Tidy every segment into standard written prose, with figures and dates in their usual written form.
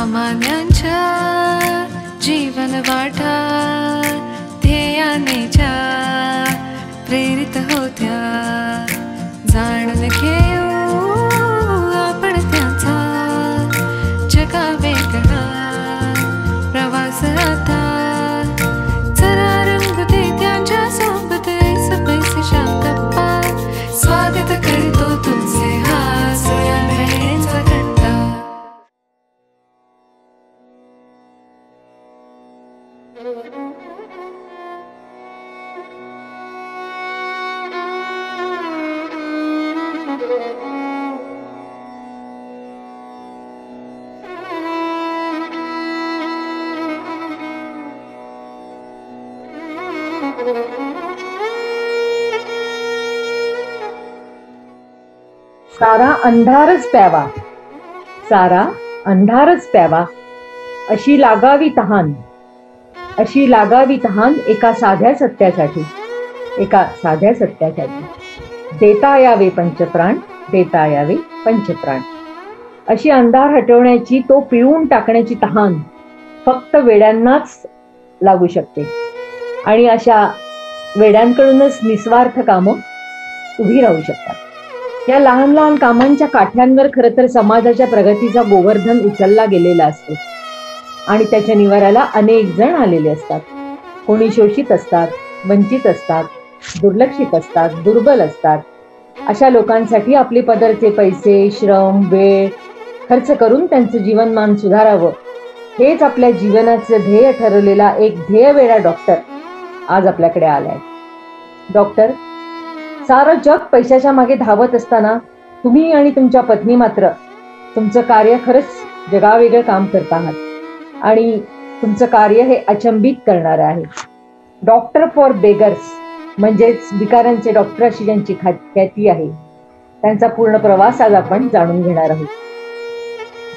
सामान्यांच्या जीवन वाटा ध्येयानेच्या प्रेरित होत्या, जाणून घेऊ आपण त्यांचा जगा वेगळा प्रवास आता. चला रंग दे त्यांच्या सोबत पैसेच्या गप्पा, स्वागत करतो तुमचे हा सोया भेळेचा घंटा. सारा अंधारच प्यावा, सारा अंधारच प्यावा, अशी लागावी तहान, अशी लागावी तहान एका साध्या सत्यासाठी, एका साध्या सत्यासाठी. देता यावे पंचप्राण, देता यावे पंचप्राण. अशी अंधार हटवण्याची, तो पिळून टाकण्याची तहान फक्त वेड्यांनाच लागू शकते. आणि अशा वेड्यांकडूनच निस्वार्थ कामं उभी राहू शकतात. या लहान लहान कामांच्या काठ्यांवर खरं तर समाजाच्या प्रगतीचा गोवर्धन उचलला गेलेला असतो आणि त्याच्या निवाराला अनेक जण आलेले असतात. कोणी शोषित असतात, वंचित असतात, दुर्लक्षित असतात, दुर्बल असतात. अशा लोकांसाठी आपले पदरचे पैसे, श्रम, वेळ खर्च करून त्यांचं जीवनमान सुधारावं, हेच आपल्या जीवनाचं ध्येय ठरवलेला एक ध्येयवेडा डॉक्टर आज आपल्याकडे आलाय. डॉक्टर, सारं जग पैशाच्या मागे धावत असताना तुम्ही आणि तुमच्या पत्नी मात्र तुमचं कार्य खरंच जगावेगळं काम करत आहात आणि तुमचं कार्य हे अचंबित करणारं आहे. डॉक्टर फॉर बेगर्स म्हणजेच भिकाऱ्यांचे डॉक्टर अशी ज्यांची ख्याती आहे, त्यांचा पूर्ण प्रवास आज आपण जाणून घेणार आहोत.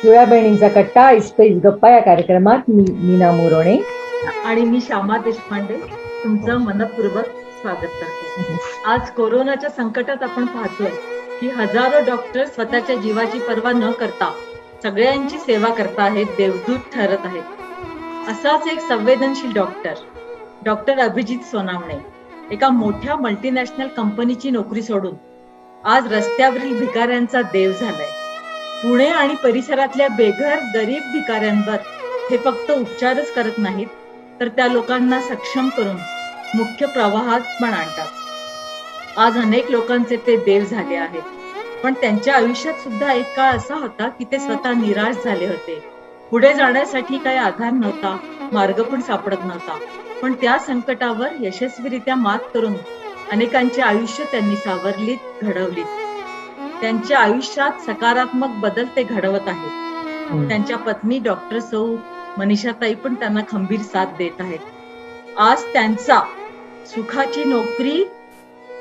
जुळ्या बहिणींचा कट्टा ऐसपैस गप्पा या कार्यक्रमात मी मीना मोरोणे आणि मी श्यामा देशपांडे तुमचं मनपूर्वक स्वागत करते. आज कोरोनाच्या संकटात आपण पाहतोय की हजारो डॉक्टर स्वतःच्या जीवाची पर्वा न करता सगळ्यांची सेवा करता आहेत, देवदूत ठरत आहेत. असाच एक संवेदनशील डॉक्टर अभिजित सोनावणे एका मोठ्या मल्टीनॅशनल कंपनीची नोकरी सोडून आज रस्त्यावरील भिकाऱ्यांचा देव झालाय. पुणे आणि परिसरातल्या बेघर गरीब भिकाऱ्यांवर हे फक्त उपचारच करत नाहीत, तर त्या लोकांना सक्षम करून मुख्य प्रवाहात पण आणतात. आज अनेक लोकांचे ते देव झाले आहेत, पण त्यांच्या आयुष्यात सुद्धा एक काळ असा होता की ते स्वतः निराश झाले होते. पुढे जाण्यासाठी काही आधार नव्हता, मार्ग पण सापडत नव्हता. पण त्या संकटावर यशस्वीरित्या मात करून अनेकांचे आयुष्य त्यांनी सावरलीत, घडवलीत. त्यांच्या आयुष्यात सकारात्मक बदल ते घडवत आहेत. त्यांच्या पत्नी डॉक्टर सौ मनीषाताई पण त्यांना खंबीर साथ देत आहेत. आज त्यांचा सुखाची नोकरी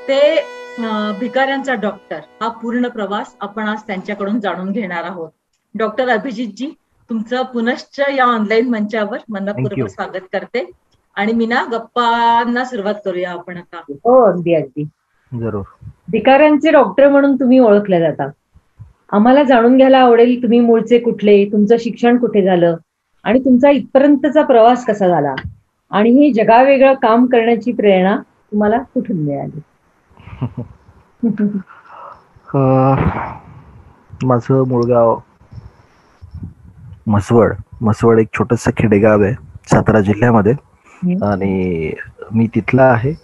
ते भिकाऱ्यांचा डॉक्टर हा पूर्ण प्रवास आपण आज त्यांच्याकडून जाणून घेणार आहोत. डॉक्टर अभिजितजी, तुमचं पुनश्च या ऑनलाईन मंचावर मनपूर्वक स्वागत करते. आणि मीना, गप्पांना सुरुवात करूया आपण आता. हो, अगदी अगदी जरूर. भिकाऱ्यांचे डॉक्टर म्हणून तुम्ही ओळखले जाता. आम्हाला जाणून घ्यायला आवडेल, तुम्ही मूळचे कुठले, तुमचं शिक्षण कुठे झालं आणि तुमचा इथपर्यंतचा प्रवास कसा झाला आणि हे जगावेगळं काम करण्याची प्रेरणा तुम्हाला कुठून मिळाली? माझं मूळगाव म्हसवड एक छोटस खेडेगाव आहे सातारा जिल्ह्यामध्ये आणि मी तिथला आहे.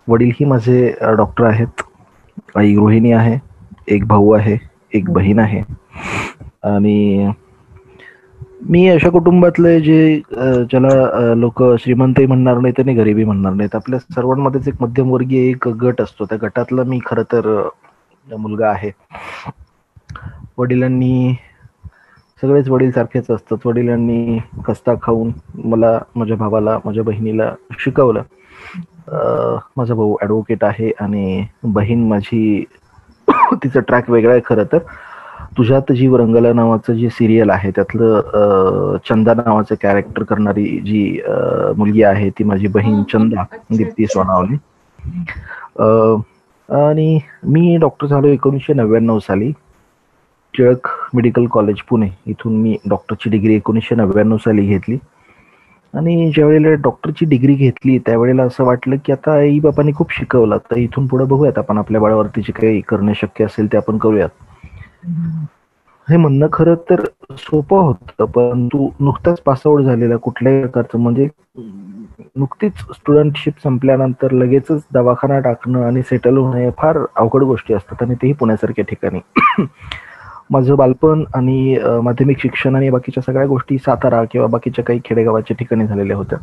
वडीलही माझे डॉक्टर आहेत, आई गृहिणी आहे, एक भाऊ आहे, एक बहीण आहे. आणि मी अशा कुटुंबातले ज्याला लोक श्रीमंतही म्हणणार नाहीत आणि गरिबी म्हणणार नाहीत. आपल्या सर्वांमध्येच एक मध्यमवर्गीय एक गट असतो, त्या गटातला मी खरं तर मुलगा आहे. वडिलांनी, सगळेच वडील सारखेच असतात, वडिलांनी खस्ता खाऊन मला, माझ्या भावाला, माझ्या बहिणीला शिकवलं. माझा भाऊ ॲडव्होकेट आहे आणि बहीण माझी तिचं ट्रॅक वेगळा आहे. खरं तर तुझ्यात जीव रंगला नावाचं जे सिरियल आहे त्यातलं चंदा नावाचं कॅरेक्टर करणारी जी मुलगी आहे ती माझी बहीण चंदा, दीप्ती सोनावणे. आणि मी डॉक्टर झालो 1999 साली. टिळक मेडिकल कॉलेज पुणे इथून मी डॉक्टरची डिग्री 1999 साली घेतली. आणि ज्यावेळेला डॉक्टरची डिग्री घेतली त्यावेळेला असं वाटलं की आता आई बापांनी खूप शिकवलं, तर इथून पुढे बघूयात आपण आपल्या बाळावरती जे काही करणे शक्य असेल ते आपण करूयात. हे म्हणणं खरं तर सोपं होतं, परंतु नुकताच पासआउट झालेला कुठल्याही प्रकारचं म्हणजे नुकतीच स्टुडंटशिप संपल्यानंतर लगेचच दवाखाना टाकणं आणि सेटल होणं हे फार अवघड गोष्टी असतात, आणि तेही पुण्यासारख्या ठिकाणी. माझं बालपण आणि माध्यमिक शिक्षण आणि बाकीच्या सगळ्या गोष्टी सातारा किंवा बाकीच्या काही खेडेगावाच्या ठिकाणी झालेल्या होत्या.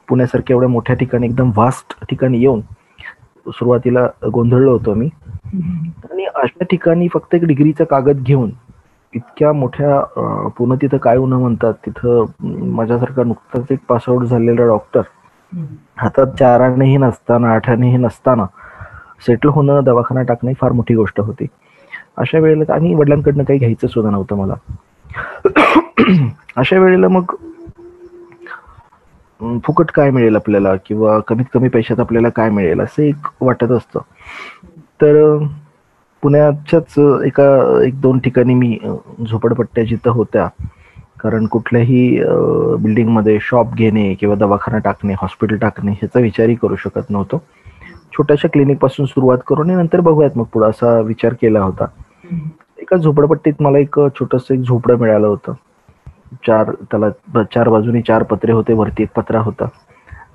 पुण्यासारख्या एवढ्या मोठ्या ठिकाणी एकदम वास्ट ठिकाणी येऊन सुरुवातीला गोंधळलो होतो मी. आणि अशा ठिकाणी फक्त एक डिग्रीचा कागद घेऊन इतक्या मोठ्या पुणे तिथं काय उन्हा म्हणतात तिथं माझ्यासारखा नुकताच एक पासआउट झालेला डॉक्टर हातात 4 आण्याही नसताना 8 आण्याही नसताना सेटल होणं, दवाखाना टाकणं फार मोठी गोष्ट होती. अशा वेळेला आणि वडिलांकडनं काही घ्यायचं सुद्धा नव्हतं मला. अशा वेळेला मग फुकट काय मिळेल आपल्याला किंवा कमीत कमी पैशात आपल्याला काय मिळेल असं एक वाटत असतं. तर पुण्याच्याच एक 2 ठिकाणी मी झोपडपट्ट्या जिथं होत्या, कारण कुठल्याही बिल्डिंगमध्ये शॉप घेणे किंवा दवाखाना टाकणे, हॉस्पिटल टाकणे ह्याचा विचारही करू शकत नव्हतो. छोट्याशा क्लिनिक पासून सुरुवात करून नंतर बघूयात मग पुढे असा विचार केला होता. एका झोपडपट्टीत मला एक छोटस एक झोपडं मिळालं होतं. त्याला 4 बाजूनी 4 पत्रे होते, वरती एक पत्रा होता.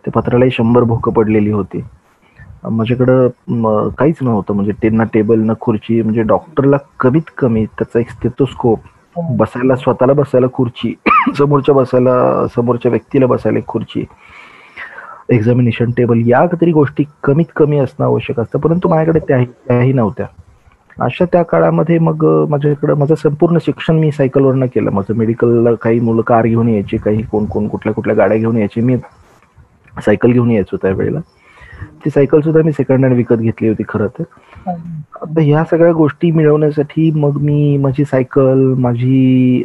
त्या पत्रालाही 100 भोकं पडलेली होती. माझ्याकडं काहीच नव्हतं, म्हणजे ना टेबल ना खुर्ची, म्हणजे डॉक्टरला कमीत कमी त्याचा एक स्टेथोस्कोप, बसायला स्वतःला बसायला खुर्ची, समोरच्या व्यक्तीला बसायला एक खुर्ची, एक्झामिनेशन टेबल, या तरी गोष्टी कमीत कमी असणं आवश्यक असतं, परंतु माझ्याकडे त्याही नव्हत्या. अशा त्या काळामध्ये मग माझ्याकडं माझं संपूर्ण शिक्षण मी सायकलवरनं केलं. माझं मेडिकलला काही मुलं कार घेऊन यायची, काही कोण कुठल्या गाड्या घेऊन यायची, मी सायकल घेऊन यायचो त्यावेळेला. ती सायकल सुद्धा मी सेकंड हँड विकत घेतली होती खरं तर. आता ह्या सगळ्या गोष्टी मिळवण्यासाठी मग मी माझी सायकल, माझी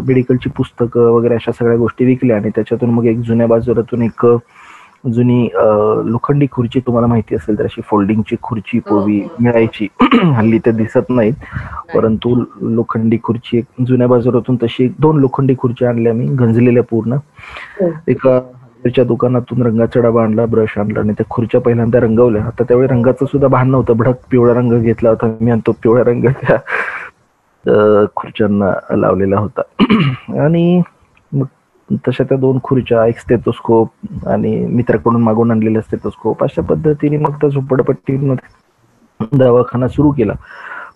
मेडिकलची पुस्तकं वगैरे अशा सगळ्या गोष्टी विकल्या, आणि त्याच्यातून मग एक जुन्या बाजारातून एक जुनी लोखंडी खुर्ची, तुम्हाला माहिती असेल तर अशी फोल्डिंगची खुर्ची पूर्वी मिळायची, हल्ली ते दिसत नाहीत, परंतु लोखंडी खुर्ची एक जुन्या बाजारातून तशी 2 लोखंडी खुर्च्या आणल्या मी, गंजलेल्या पूर्ण. एका च्या दुकानातून रंगाचा डबा आणला, ब्रश आणला आणि त्या खुर्च्या पहिल्यांदा रंगवल्या. आता त्यावेळी रंगाचं सुद्धा भान नव्हतं, भडक पिवळा रंग घेतला होता मी, आणि तो पिवळा रंग त्या खुर्च्यांना लावलेला होता. आणि मग तशा त्या 2 खुर्च्या, एक स्टेथोस्कोप आणि मित्राकडून मागून आणलेला स्टेथोस्कोप, अशा पद्धतीने मग त्या झोपडपट्टीमध्ये दवाखाना सुरू केला.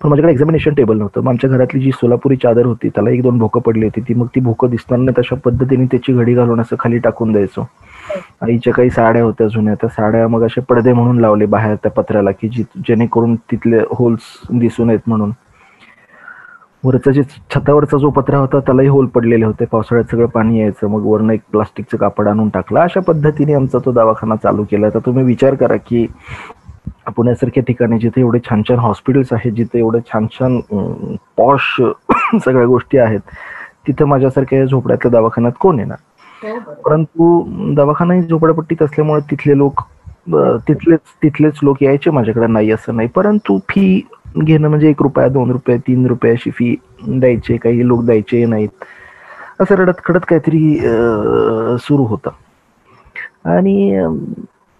पण माझ्याकडे एक्झामिनेशन टेबल नव्हतं. मग आमच्या घरातली जी सोलापुरी चादर होती त्याला 1-2 भोकं पडली होती. मग ती भोकं दिसणार नाही तशा पद्धतीने त्याची घडी घालून असं खाली टाकून द्यायचो. आईच्या काही साड्या होत्या जुन्या, त्या साड्या मग असे पडदे म्हणून लावले बाहेर त्या पत्र्याला, की जेणेकरून तिथले होल्स दिसून नयेत म्हणून. वरचा जे छतावरचा जो पत्रा होता त्यालाही होल पडलेले होते, पावसाळ्यात सगळं पाणी यायचं. मग वरनं एक प्लास्टिकचं कापड आणून टाकलं. अशा पद्धतीने आमचा तो दवाखाना चालू केला. तर तुम्ही विचार करा की पुण्यासारख्या ठिकाणी जिथे एवढे छान छान हॉस्पिटल्स आहेत, जिथे एवढे छान छान पॉश सगळ्या गोष्टी आहेत, तिथे माझ्यासारख्या झोपड्यातल्या दवाखान्यात कोण येणार. परंतु दवाखानाही झोपडपट्टीत असल्यामुळे तिथलेच लोक यायचे माझ्याकडे, नाही असं नाही, परंतु फी घेणं म्हणजे 1 रुपया 2 रुपये 3 रुपये अशी फी द्यायचे, काही लोक द्यायचे नाहीत, असं रडत खडत काहीतरी सुरू होतं. आणि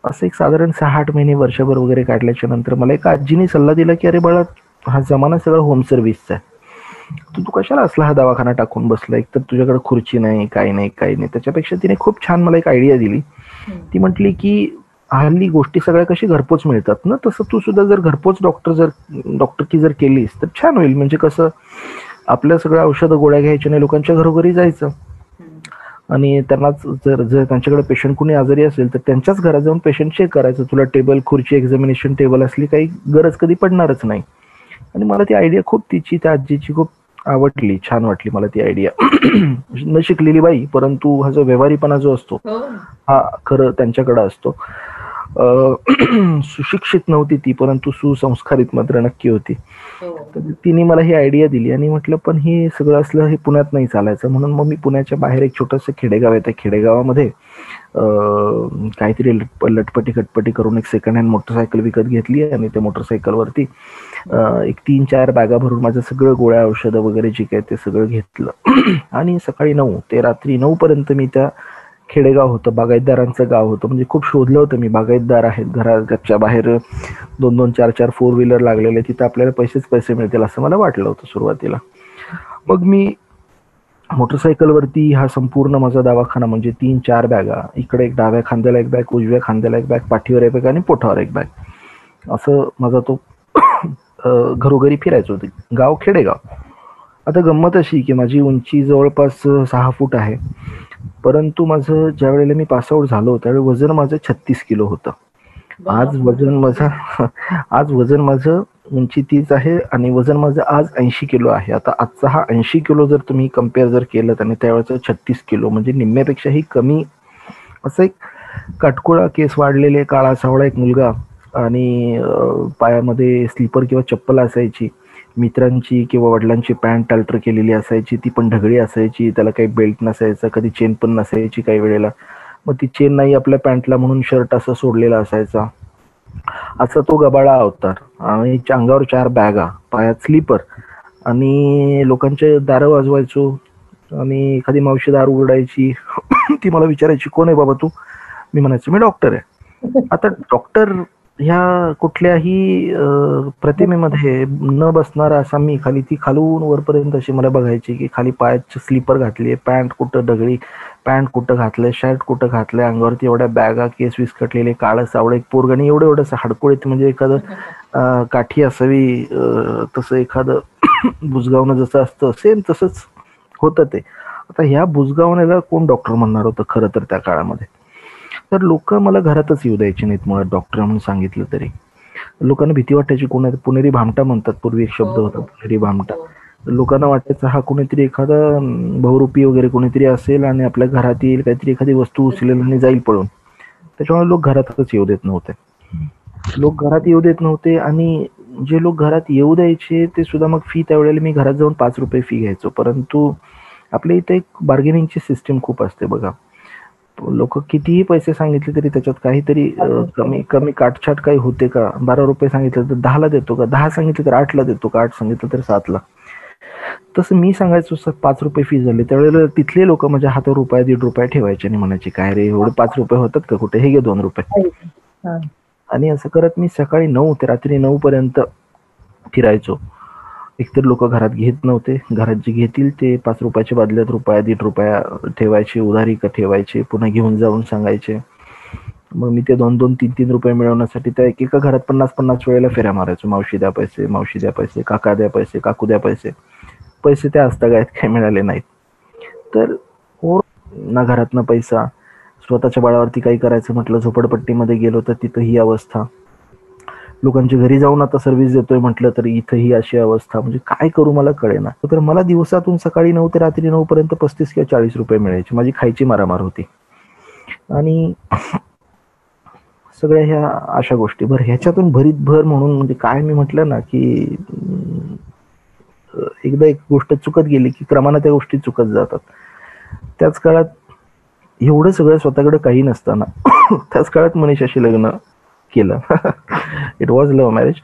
असं एक साधारण 6-8 महिने वर्षभर वगैरे काढल्याच्या नंतर मला एका आजीने सल्ला दिला की अरे बाळा, हा जमाना सगळा होम सर्व्हिसचा आहे, तू कशाला असला हा दवाखाना टाकून बसला, एक तर तुझ्याकडे खुर्ची नाही, काही नाही. त्याच्यापेक्षा तिने खूप छान मला एक आयडिया दिली. ती म्हटली की हल्ली गोष्टी सगळ्या कशी घरपोच मिळतात ना, तसं तू सुद्धा जर घरपोच डॉक्टरकी जर केलीस तर छान होईल. म्हणजे कसं, आपल्या सगळ्या औषधं गोळ्या घ्यायच्या नाही, लोकांच्या घरोघरी जायचं आणि त्यांनाच जर त्यांच्याकडे पेशंट कुणी आजारी असेल तर त्यांच्याच घरात जाऊन पेशंट चेक करायचं. तुला टेबल खुर्ची, एक्झामिनेशन टेबल असली काही गरज कधी पडणारच नाही. आणि मला ती आयडिया खूप त्या आजीची खूप आवडली, छान वाटली मला ती आयडिया. न शिकलेली बाई, परंतु हा जो व्यवहारीपणा जो असतो हा खरं त्यांच्याकडे असतो. सुशिक्षित नव्हती ती, परंतु सुसंस्कारित मात्र नक्की होती. हो. तर तिने मला ही आयडिया दिली आणि म्हटलं पण हे सगळं असलं हे पुण्यात नाही चालायचं, म्हणून मग मी पुण्याच्या बाहेर एक छोटंसं खेडेगाव आहे, त्या खेडेगावामध्ये काहीतरी लटपटी खटपटी करून एक सेकंड हँड मोटरसायकल विकत घेतली आणि त्या मोटरसायकलवरती एक 3-4 बॅगा भरून माझं सगळं गोळ्या औषधं वगैरे जे काय ते सगळं घेतलं आणि सकाळी 9 ते रात्री 9 पर्यंत मी त्या खेडेगाव होतं, बागायतदारांचं गाव होतं, म्हणजे खूप शोधलं होतं मी. बागायतदार आहेत, घराच्या बाहेर 2-2, 4-4 4 व्हीलर लागलेले, तिथं आपल्याला पैसे मिळतील असं मला वाटलं होतं सुरुवातीला. मग मी मोटरसायकलवरती हा संपूर्ण माझा दवाखाना, म्हणजे 3-4 बॅगा, इकडे एक डाव्या खांद्याला एक बॅग, उजव्या खांद्याला एक बॅग, पाठीवर एक बॅग आणि पोटावर एक बॅग, असं माझा तो घरोघरी फिरायचं होतं. गाव खेडेगाव. आता गंमत अशी की माझी उंची जवळपास 6 फूट आहे, परंतु माझं ज्या वेळेला मी पासआउट झालो त्यावेळी वजन माझं 36 किलो होतं. आज वजन माझं उंची 30 आहे आणि वजन माझं आज 80 किलो आहे. आता आजचा हा 80 किलो जर तुम्ही कम्पेअर जर केलं आणि त्यावेळेचं 36 किलो, म्हणजे निम्म्यापेक्षाही कमी. असं एक काटकोळा, केस वाढलेले, काळा सावळा एक मुलगा आणि पायामध्ये स्लीपर किंवा चप्पल असायची, मित्रांची किंवा वडिलांची पॅन्ट अल्टर केलेली असायची, ती पण ढगळी असायची, त्याला काही बेल्ट नसायचा, कधी चेन पण नसायची काही वेळेला. मग ती चेन नाही आपल्या पॅन्टला म्हणून शर्ट असं सोडलेला असायचा. असा तो गबाळा अवतार आणि अंगावर 4 बॅगा, पायात स्लीपर आणि लोकांचे दारं वाजवायचो आणि एखादी मावशी दार उघडायची ती मला विचारायची कोण आहे बाबा तू? मी म्हणायचो मी डॉक्टर आहे. आता डॉक्टर ह्या कुठल्याही प्रतिमेमध्ये न बसणारा असा मी, खाली ती खालून वरपर्यंत अशी मला बघायची की खाली पायाची स्लीपर घातली, पॅन्ट कुठं ढगळी, पॅन्ट कुठं घातलंय, शर्ट कुठं घातलंय, अंगावरती एवढ्या बॅगा, केस विस्कटलेले, काळं सावळं एक पोरगणी एवढं हाडकुळीत, म्हणजे एखादं काठी असावी तसं एखादं बुजगावणं जसं असतं सेम तसंच होतं ते. आता ह्या बुजगावण्याला कोण डॉक्टर म्हणणार होतं खरं तर त्या काळामध्ये. तर लोक मला घरातच येऊ द्यायचे नाहीत मुळात, डॉक्टर म्हणून सांगितलं तरी. लोकांना भीती वाटायची. कोण पुणेरी भामटा म्हणतात, पूर्वी एक शब्द होता पुणेरी भामटा. लोकांना वाटायचं हा कोणीतरी एखादा बहुरूपी वगैरे कोणीतरी असेल आणि आपल्या घरात येईल, काहीतरी एखादी वस्तू उचलेल आणि जाईल पळून. त्याच्यामुळे लोक घरातच येऊ देत नव्हते. आणि जे लोक घरात येऊ द्यायचे ते सुद्धा मग फी, त्यावेळेला मी घरात जाऊन 5 रुपये फी घ्यायचो. परंतु आपल्या इथे एक बार्गेनिंगची सिस्टीम खूप असते बघा. लोक कितीही पैसे सांगितले तरी त्याच्यात काहीतरी कमी काटछाट काही होते का? 12 रुपये सांगितलं तर 10ला देतो का? 10 सांगितलं तर 8ला देतो का? 8 सांगितलं तर 7ला. तसं मी सांगायचो 5 रुपये फी झाली, त्यावेळेला तिथले लोक माझ्या हातावर रुपया 1.5 रुपये ठेवायचे आणि म्हणायचे काय रे एवढे 5 रुपये होतात का कुठे, हे घे 2 रुपये. आणि असं करत मी सकाळी 9 ते रात्री 9 पर्यंत फिरायचो. एकतर लोक घरात घेत नव्हते, घरात जे घेतील ते 5 रुपयाच्या बदल्यात रुपया 1.5 रुपया ठेवायचे, उधारी का ठेवायचे, पुन्हा घेऊन जाऊन सांगायचे. मग मी ते 2-2, 3-3 रुपये मिळवण्यासाठी त्या एकेका घरात 50-50 वेळेला फेऱ्या मारायचो. मावशी द्या पैसे, मावशी द्या पैसे, काका द्या पैसे, काकू द्या पैसे. पैसे त्या हस्तगायत काही मिळाले नाहीत. तर ना घरात ना पैसा, स्वतःच्या बळावरती काही करायचं म्हटलं, झोपडपट्टीमध्ये गेलो तर तिथं ही अवस्था, लोकांच्या घरी जाऊन आता सर्व्हिस देतोय म्हटलं तर इथं ही अशी अवस्था. म्हणजे काय करू मला कळेना. तर मला दिवसातून सकाळी 9 ते रात्री 9 पर्यंत 35 किंवा 40 रुपये मिळायचे. माझी खायची मारामार होती. आणि सगळ्या ह्या अशा गोष्टी. बरं, ह्याच्यातून भरीत भर म्हणून म्हणजे काय, मी म्हटलं ना की एकदा एक गोष्ट चुकत गेली की क्रमानं त्या गोष्टी चुकत जातात. त्याच काळात एवढं सगळं स्वतःकडे काही नसताना त्याच काळात मनीषाशी लग्न केलं. इट वॉज लव्ह मॅरेज,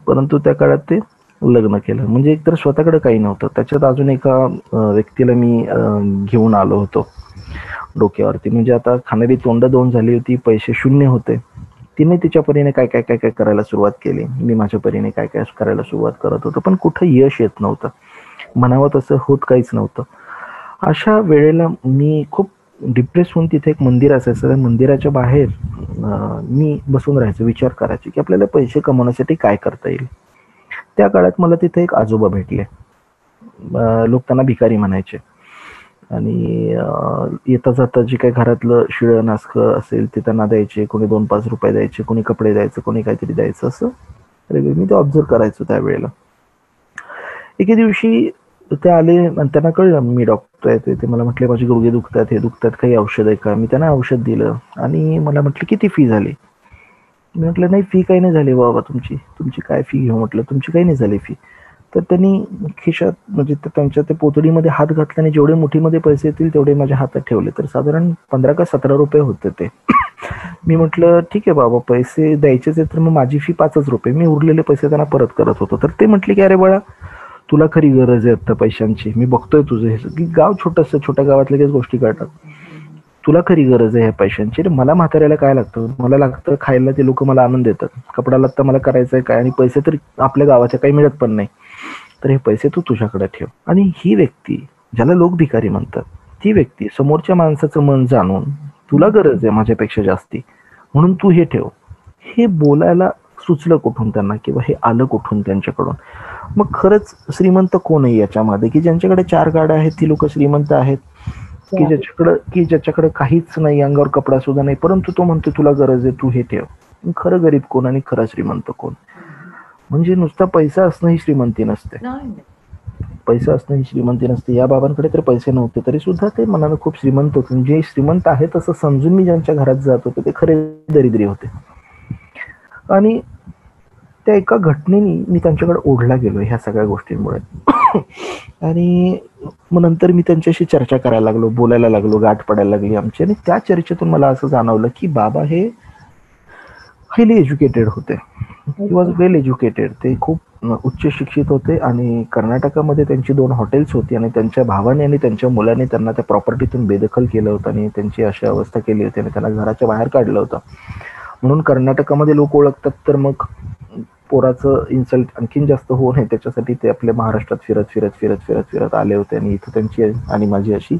परंतु त्या काळात ते लग्न केलं. म्हणजे एकतर स्वतःकडे काही नव्हतं, त्याच्यात अजून एका व्यक्तीला मी घेऊन आलो होतो डोक्यावरती. म्हणजे आता खाणारी तोंड 2 झाली होती, पैसे शून्य होते. तिने तिच्या परीने काय काय काय काय करायला सुरुवात केली, मी माझ्या परीने काय काय करायला सुरुवात करत होतो, पण कुठं यश येत नव्हतं, म्हणावं तसं होत काहीच नव्हतं. अशा वेळेला मी खूप डिप्रेस होऊन, तिथे एक मंदिर असायचं, त्या मंदिराच्या बाहेर मी बसून राहायचो, विचार करायचे की आपल्याला पैसे कमवण्यासाठी काय करता येईल. त्या काळात मला तिथे एक आजोबा भेटले. लोक त्यांना भिकारी म्हणायचे. आणि येता जाता जे काही घरातलं शिळं नासकं असेल ते त्यांना द्यायचे. कोणी 2-5 रुपये द्यायचे, कोणी कपडे द्यायचं, कोणी काहीतरी द्यायचं. असं मी ते ऑब्झर्व करायचो त्यावेळेला. एके दिवशी ते आले आणि त्यांना कळलं मी डॉक्टर आहे. ते मला म्हटले माझे गुडघे दुखतात, हे दुखतात, काही औषध आहे का? मी त्यांना औषध दिलं आणि मला म्हटलं किती फी झाली? मी म्हटलं नाही, फी काही नाही झाली बाबा तुमची, तुमची काय फी घेऊ म्हटलं, तुमची काही नाही झाली फी. तर त्यांनी खिशात म्हणजे त्यांच्या ते पोतडीमध्ये हात घातल्याने जेवढे मुठीमध्ये पैसे येतील तेवढे माझ्या हातात ठेवले. तर साधारण 15 का 17 रुपये होते ते. मी म्हटलं ठीक आहे बाबा, पैसे द्यायचेच आहेत तर मग माझी फी 5 रुपये, मी उरलेले पैसे त्यांना परत करत होतो. तर ते म्हटले की अरे बाळा, तुला खरी गरज आहे आता पैशांची, मी बघतोय तुझं हे की गाव छोटंसं, छोट्या गावात लगेच गोष्टी कळतात, तुला खरी गरज आहे ह्या पैशांची. मला म्हाताऱ्याला काय लागतं, मला लागतं खायला, ते लोक मला आणून देतात, कपडा लत्ता मला करायचंय काय, आणि पैसे तर आपल्या गावाच्या काही मिळत पण नाही, तर हे पैसे तू तुझ्याकडे ठेव. आणि ही व्यक्ती, ज्याला लोक भिकारी म्हणतात, ती व्यक्ती समोरच्या माणसाचं मन जाणून तुला गरज आहे माझ्यापेक्षा जास्ती म्हणून तू हे ठेव, हे बोलायला सुचलं कुठून त्यांना, किंवा हे आलं कुठून त्यांच्याकडून. मग खरंच श्रीमंत कोण आहे याच्यामध्ये, की ज्यांच्याकडे 4 गाड्या आहेत ती लोक श्रीमंत आहेत, की ज्याच्याकडे काहीच नाही, अंगावर कपडा सुद्धा नाही, परंतु तो म्हणतो तुला गरज आहे तू हे ठेव. खरं गरीब कोण आणि खरा श्रीमंत कोण? म्हणजे नुसता पैसा असणं ही श्रीमंती नसते, पैसा असणं ही श्रीमंती नसते. या बाबांकडे तर पैसे नव्हते तरी सुद्धा ते मनानं खूप श्रीमंत होते. जे श्रीमंत आहेत असं समजून मी ज्यांच्या घरात जात होते ते खरे दरिद्री होते. आणि त्या एका घटनेने मी त्यांच्याकडे ओढला गेलो ह्या सगळ्या गोष्टींमुळे. आणि मग नंतर मी त्यांच्याशी चर्चा करायला लागलो, बोलायला लागलो, गाठ पडायला लागली आमची. आणि त्या चर्चेतून मला असं जाणवलं की बाबा हे हायली एज्युकेटेड होते, ही वॉज वेल एज्युकेटेड, ते खूप उच्च शिक्षित होते. आणि कर्नाटकामध्ये त्यांची 2 हॉटेल्स होती, आणि त्यांच्या भावाने आणि त्यांच्या मुलाने त्यांना त्या प्रॉपर्टीतून बेदखल केलं होतं, आणि त्यांची अशी अवस्था केली होती, आणि त्यांना घराच्या बाहेर काढलं होतं. म्हणून कर्नाटकामध्ये लोक ओळखतात, तर मग पोराचं इन्सल्ट आणखीन जास्त होऊ नये त्याच्यासाठी ते आपल्या महाराष्ट्रात फिरत फिरत फिरत फिरत फिरत आले होते, आणि इथं त्यांची आणि माझी अशी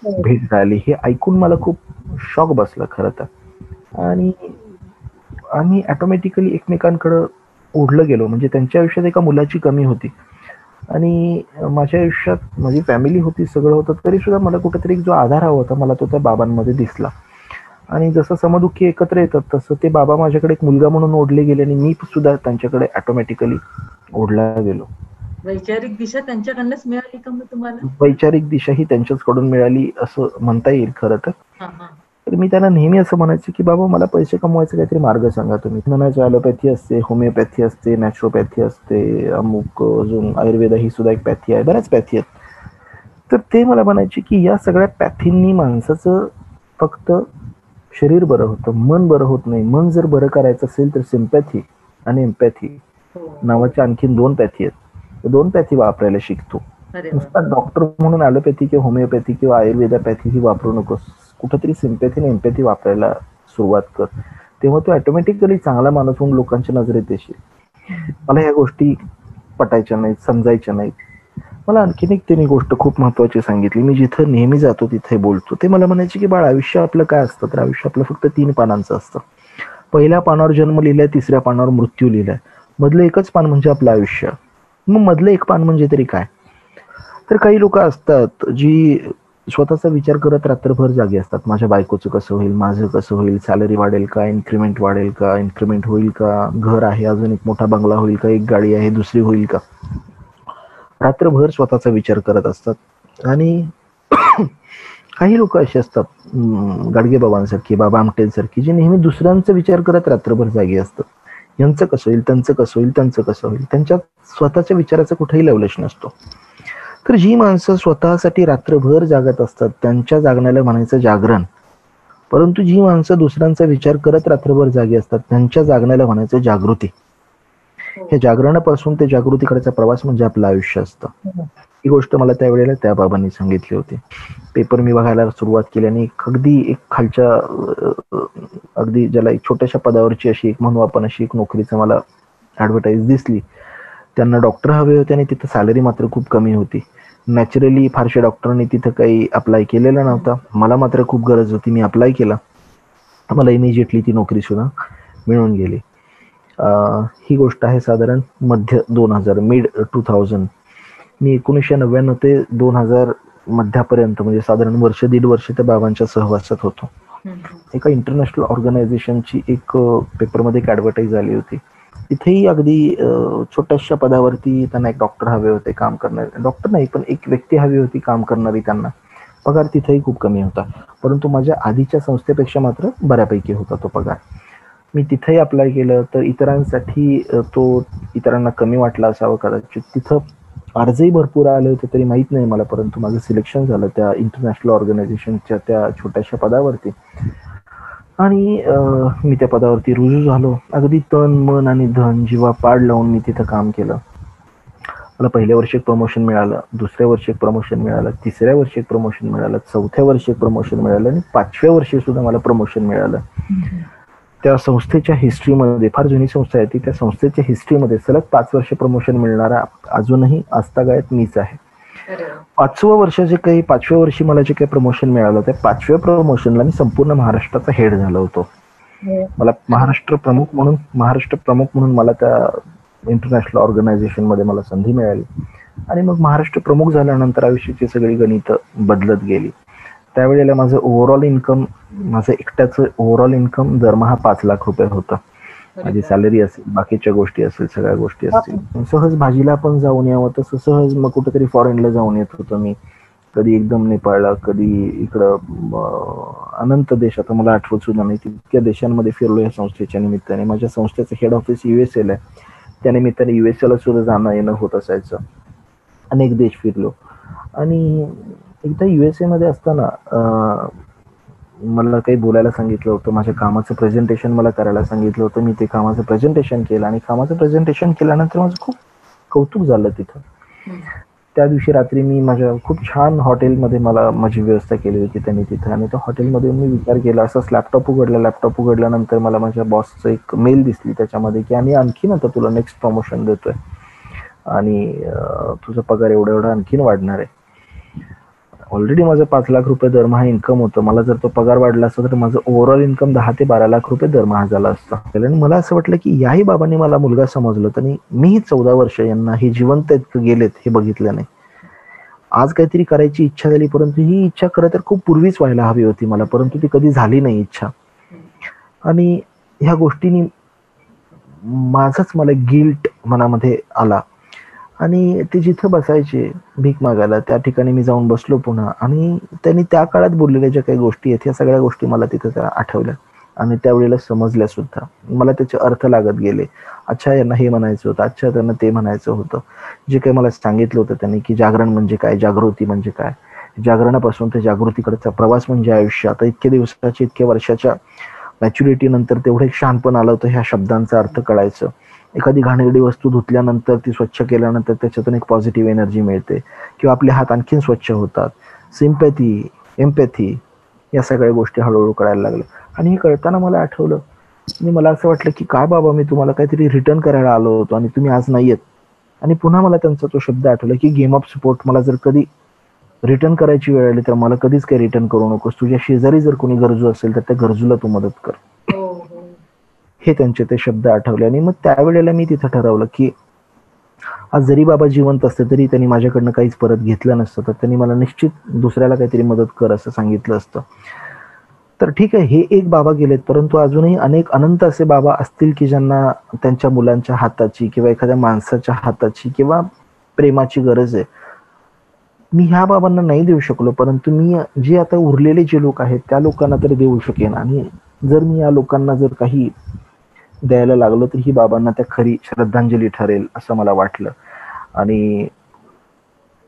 भेट झाली. हे ऐकून मला खूप शॉक बसला खरं तर. आणि आम्ही ऑटोमॅटिकली एकमेकांकडे ओढलं गेलो. म्हणजे त्यांच्या आयुष्यात एका मुलाची कमी होती, आणि माझ्या आयुष्यात माझी फॅमिली होती, सगळं होतं, तरी सुद्धा मला कुठेतरी जो आधार हवा होता मला तो त्या बाबांमध्ये दिसला. आणि जसं समदुःखी एकत्र येतात तसं ते बाबा माझ्याकडे एक मुलगा म्हणून ओढले गेले, आणि मी सुद्धा त्यांच्याकडे ऑटोमॅटिकली ओढला गेलो. वैचारिक दिशा त्यांच्याकडनंच मिळाली का मग तुम्हाला? वैचारिक दिशा ही त्यांच्याचकडून मिळाली असं म्हणता येईल खरं तर. तर मी त्यांना नेहमी असं म्हणायचं की बाबा मला पैसे कमवायचे काहीतरी मार्ग सांगा तुम्ही. म्हणायचं ॲलोपॅथी असते, होमिओपॅथी असते, नॅचरोपॅथी असते, अमुक अजून आयुर्वेद ही सुद्धा एक पॅथी आहे, बऱ्याच पॅथी आहेत. तर ते मला म्हणायचे की या सगळ्या पॅथींनी माणसाचं फक्त शरीर बरं होतं, मन बरं होत नाही. मन जर बरं करायचं असेल तर सिम्पॅथी आणि एम्पॅथी नावाच्या आणखीन 2 पॅथी आहेत. 2 पॅथी वापरायला शिकतो. नुसता डॉक्टर म्हणून ॲलोपॅथी किंवा होमिओपॅथी किंवा आयुर्वेदपॅथी ही वापरू नकोस. कुठंतरी सिम्पॅथी आणि एम्पॅथी वापरायला सुरुवात कर, तेव्हा तो ऑटोमॅटिकली चांगला माणूस होऊन लोकांच्या नजरेत येशील. मला ह्या गोष्टी पटायच्या नाहीत, समजायच्या नाहीत. मला आणखीन एक त्यांनी गोष्ट खूप महत्वाची सांगितली. मी जिथं नेहमी जातो तिथे बोलतो. ते मला म्हणायचे की बाळ, आयुष्य आपलं काय असतं, तर आयुष्य आपलं फक्त 3 पानांचं असतं. पहिल्या पानावर जन्म लिहिलाय, 3ऱ्या पानावर मृत्यू लिहिलाय, मधलं एकच पान म्हणजे आपलं आयुष्य. मग मधलं एक पान म्हणजे तरी काय? तर काही लोक असतात जी स्वतःचा विचार करत रात्रभर जागी असतात. माझ्या बायकोचं कसं होईल, माझं कसं होईल, सॅलरी वाढेल का, इन्क्रीमेंट वाढेल का, इन्क्रीमेंट होईल का, घर आहे अजून एक मोठा बंगला होईल का, एक गाडी आहे दुसरी होईल का, रात्रभर स्वतःचा विचार करत असतात. आणि काही लोक असे असतात गाडगे बाबांसारखी, बाबा आमटेंसारखी, जे नेहमी दुसऱ्यांचा विचार करत रात्रभर जागी असतात. यांचं कसं होईल, त्यांचं कसं होईल, त्यांचं कसं होईल, त्यांच्या स्वतःच्या विचाराचा कुठेही लवलेश नसतो. तर जी माणसं स्वतःसाठी रात्रभर जागत असतात त्यांच्या जागण्याला म्हणायचं जागरण. परंतु जी माणसं दुसऱ्यांचा विचार करत रात्रभर जागी असतात त्यांच्या जागण्याला म्हणायचं जागृती. हे जागरणापासून ते जागृतीकडेचा प्रवास म्हणजे आपलं आयुष्य असतं. ही गोष्ट मला त्यावेळेला त्या बाबांनी सांगितली होती. पेपर मी बघायला सुरुवात केली, आणि अगदी एक खालच्या अगदी ज्याला एक छोट्याशा पदावरची अशी एक म्हणू आपण अशी एक नोकरीचं मला ॲडव्हर्टाईज दिसली. त्यांना डॉक्टर हवे होते आणि तिथं सॅलरी मात्र खूप कमी होती. नॅचरली फारशा डॉक्टरांनी तिथं काही अप्लाय केलेला नव्हता. मला मात्र खूप गरज होती, मी अप्लाय केला. मला इमिजिएटली ती नोकरी सुद्धा मिळून गेली. ही गोष्ट आहे साधारण मध्य 2000, मिड 2000. मी 1999 ते 2000 मध्यापर्यंत म्हणजे साधारण वर्ष 1.5 वर्ष त्या बाबांच्या सहवासात होतो. एका इंटरनॅशनल ऑर्गनायझेशनची एक पेपरमध्ये एक ॲडव्हर्टाईज आली होती. तिथेही अगदी छोट्याशा पदावरती त्यांना एक डॉक्टर हवे होते काम करणारे, डॉक्टर नाही पण एक व्यक्ती हवी होती काम करणारी. त्यांना पगार तिथेही खूप कमी होता, परंतु माझ्या आधीच्या संस्थेपेक्षा मात्र बऱ्यापैकी होता तो पगार. मी तिथेही अप्लाय केलं तर इतरांसाठी तो इतरांना कमी वाटला असावं कदाचित. तिथं अर्जही भरपूर आले होते तरी माहीत नाही मला, परंतु माझं सिलेक्शन झालं त्या इंटरनॅशनल ऑर्गनायझेशनच्या त्या छोट्याशा पदावरती. आणि मी त्या पदावरती रुजू झालो. अगदी तन मन आणि धन जीवा पाड लावून मी तिथं काम केलं. मला पहिल्या वर्षी एक प्रमोशन मिळालं, दुसऱ्या वर्षी एक प्रमोशन मिळालं, तिसऱ्या वर्षी एक प्रमोशन मिळालं, चौथ्या वर्षी एक प्रमोशन मिळालं आणि 5व्या वर्षी सुद्धा मला प्रमोशन मिळालं. त्या संस्थेच्या हिस्ट्रीमध्ये, फार जुनी संस्था आहे ती, त्या संस्थेच्या हिस्ट्रीमध्ये सलग 5 वर्ष प्रमोशन मिळणारा अजूनही आजतागायत मीच आहे. 5वं वर्ष जे काही 5व्या वर्षी मला जे काही प्रमोशन मिळालं त्या 5व्या प्रमोशनला मी संपूर्ण महाराष्ट्राचा हेड झालो होतो. मला महाराष्ट्र प्रमुख म्हणून मला त्या इंटरनॅशनल ऑर्गनायझेशन मध्ये मला संधी मिळाली. आणि मग महाराष्ट्र प्रमुख झाल्यानंतर आयुष्याची सगळी गणित बदलत गेली. त्यावेळेला माझं ओव्हरऑल इन्कम, माझं एकट्याचं ओव्हरऑल इन्कम दरमहा 5 लाख रुपये होतं. माझी सॅलरी असेल, बाकीच्या गोष्टी असेल, सगळ्या गोष्टी असतील. सहज भाजीला पण जाऊन यावं तसं सहज मग कुठेतरी फॉरेनला जाऊन येत होतो मी. कधी एकदम नेपाळला, कधी इकडं अनंत देश, आता मला आठवत सुद्धा नाही तितक्या देशांमध्ये फिरलो या संस्थेच्या निमित्ताने. माझ्या संस्थेचं हेड ऑफिस USA ला आहे, त्या निमित्ताने USA ला सुद्धा जाणं येणं होत असायचं. अनेक देश फिरलो. आणि एकदा USA मध्ये असताना मला काही बोलायला सांगितलं होतं, माझ्या कामाचं प्रेझेंटेशन मला करायला सांगितलं होतं. मी ते कामाचं प्रेझेंटेशन केलं आणि कामाचं प्रेझेंटेशन केल्यानंतर माझं खूप कौतुक झालं तिथं. त्या दिवशी रात्री मी माझ्या खूप छान हॉटेलमध्ये मला माझी व्यवस्था केली होती त्यांनी तिथं. आणि त्या हॉटेलमध्ये मी विचार केला, असंच लॅपटॉप उघडल्यानंतर मला माझ्या बॉसचं एक मेल दिसली त्याच्यामध्ये की आम्ही आणखीन आता तुला नेक्स्ट प्रमोशन देतोय आणि तुझा पगार एवढा आणखीन वाढणार आहे. ऑलरेडी माझं 5 लाख रुपये दरमहा इन्कम होतं. मला जर तो पगार वाढला असता तर माझं ओव्हरऑल इन्कम 10 ते 12 लाख रुपये दरमहा झाला असता. आणि मला असं वाटलं की याही बाबांनी मला मुलगा समजलं तर मीही 14 वर्ष यांना हे जिवंत गेलेत हे बघितलं नाही. आज काहीतरी करायची इच्छा झाली, परंतु ही इच्छा खरं तर खूप पूर्वीच व्हायला हवी होती मला, परंतु ती कधी झाली नाही इच्छा. आणि ह्या गोष्टींनी माझाच मला गिल्ट मनामध्ये आला. आणि ते जिथं बसायचे भीक मागायला त्या ठिकाणी मी जाऊन बसलो पुन्हा. आणि त्यांनी त्या काळात बोललेल्या ज्या काही गोष्टी आहेत ह्या सगळ्या गोष्टी मला तिथं त्या आठवल्या आणि त्यावेळेला समजल्या सुद्धा. मला त्याचे अर्थ लागत गेले. अच्छा यांना हे म्हणायचं होतं, अच्छा त्यांना ते म्हणायचं होतं. जे काही मला सांगितलं होतं त्यांनी की जागरण म्हणजे काय, जागृती म्हणजे काय, जागरणापासून ते जागृतीकडचा प्रवास म्हणजे आयुष्य. आता इतक्या दिवसाच्या इतक्या वर्षाच्या मॅच्युरिटी नंतर तेवढं एक शहाणपण आलं होतं ह्या शब्दांचा अर्थ कळायचं. एखादी घाणेरडी वस्तू धुतल्यानंतर ती स्वच्छ केल्यानंतर त्याच्यातून एक पॉझिटिव्ह एनर्जी मिळते किंवा आपले हात आणखीन स्वच्छ होतात. सिम्पॅथी, एम्पॅथी या सगळ्या गोष्टी हळूहळू कळायला लागल्या. आणि हे कळताना मला आठवलं आणि मला असं वाटलं की काय बाबा मी तुम्हाला काहीतरी रिटर्न करायला आलो होतो आणि तुम्ही आज नाही येत. आणि पुन्हा मला त्यांचा तो शब्द आठवला की गेम ऑफ सपोर्ट, मला जर कधी रिटर्न करायची वेळ आली तर मला कधीच काही रिटर्न करू नकोस. तुझ्या शेजारी जर कोणी गरजू असेल तर त्या गरजूला तू मदत कर. हे त्यांचे ते शब्द आठवले. आणि मग त्यावेळेला मी तिथं ठरवलं की आज जरी बाबा जिवंत असते तरी त्यांनी माझ्याकडनं काहीच परत घेतलं नसतं, तर त्यांनी मला निश्चित दुसऱ्याला काहीतरी मदत कर असं सांगितलं असतं. तर ठीक आहे, हे एक बाबा गेलेत, परंतु अजूनही अनेक अनंत असे बाबा असतील की ज्यांना त्यांच्या मुलांच्या हाताची किंवा एखाद्या माणसाच्या हाताची किंवा प्रेमाची गरज आहे. मी ह्या बाबांना नाही देऊ शकलो, परंतु मी जे आता उरलेले जे लोक आहेत त्या लोकांना तरी देऊ शकेन. आणि जर मी या लोकांना जर काही द्यायला लागलो तर ही बाबांना त्या खरी श्रद्धांजली ठरेल असं मला वाटलं. आणि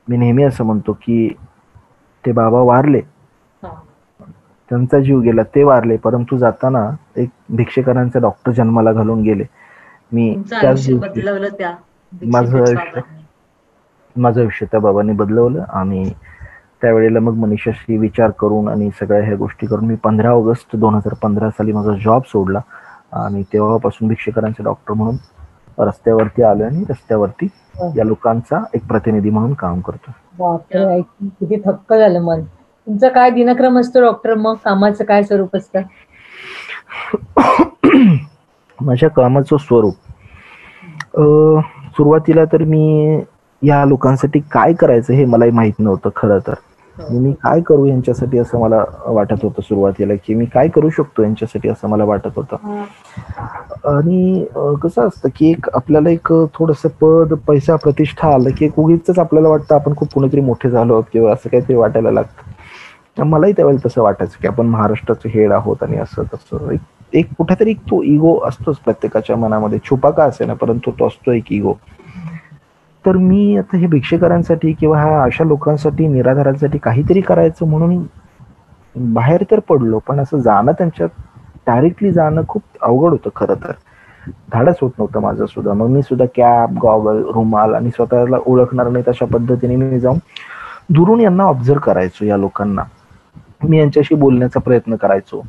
मी नेहमी असं म्हणतो की ते बाबा वारले, त्यांचा जीव गेला, ते वारले, परंतु जाताना एक भिक्षेकरांचा डॉक्टर जन्माला घालून गेले. मी माझं आयुष्य त्या बाबांनी बदलवलं. आणि त्यावेळेला मग मनीषाशी विचार करून आणि सगळ्या ह्या गोष्टी करून मी 15 ऑगस्ट 2015 साली माझा जॉब सोडला आणि तेव्हापासून भिक्षेकरांचे डॉक्टर म्हणून रस्त्यावरती आलो आणि रस्त्यावरती या लोकांचा एक प्रतिनिधी म्हणून काम करतो. बापरे, किती थक्क झालं मन. तुमचा काय दिनक्रम असतो डॉक्टर, मग कामाचं काय स्वरूप असतं? माझ्या कामाचं स्वरूप सुरुवातीला तर मी या लोकांसाठी काय करायचं हे मलाही माहित नव्हतं खरं तर. मी काय करू यांच्यासाठी असं मला वाटत होतं सुरुवातीला, की मी काय करू शकतो यांच्यासाठी असं मला वाटत होतं. आणि कसं असतं की एक आपल्याला एक थोडंसं पद, पैसा, प्रतिष्ठा आलं की एक उगीच आपल्याला वाटतं आपण खूप कुणीतरी मोठे झालो आहोत किंवा असं काहीतरी वाटायला लागतं. मलाही त्यावेळेला तसं वाटायचं की आपण महाराष्ट्राचे हेड आहोत आणि असं तसं. एक एक कुठेतरी तो इगो असतोच प्रत्येकाच्या मनामध्ये, छुपा का असे ना, परंतु तो असतो एक इगो. तर मी आता हे भिक्षेकरांसाठी किंवा ह्या अशा लोकांसाठी, निराधारांसाठी काहीतरी करायचं म्हणून बाहेर तर पडलो, पण असं जाणं, त्यांच्यात डायरेक्टली जाणं खूप अवघड होतं खरं तर. धाडस होत नव्हतं माझं सुद्धा. मग मी सुद्धा कॅप, गॉगल, रुमाल आणि स्वतःला ओळखणार नाही तशा पद्धतीने मी जाऊन दुरून यांना ऑब्झर्व करायचो. या लोकांना मी यांच्याशी बोलण्याचा प्रयत्न करायचो.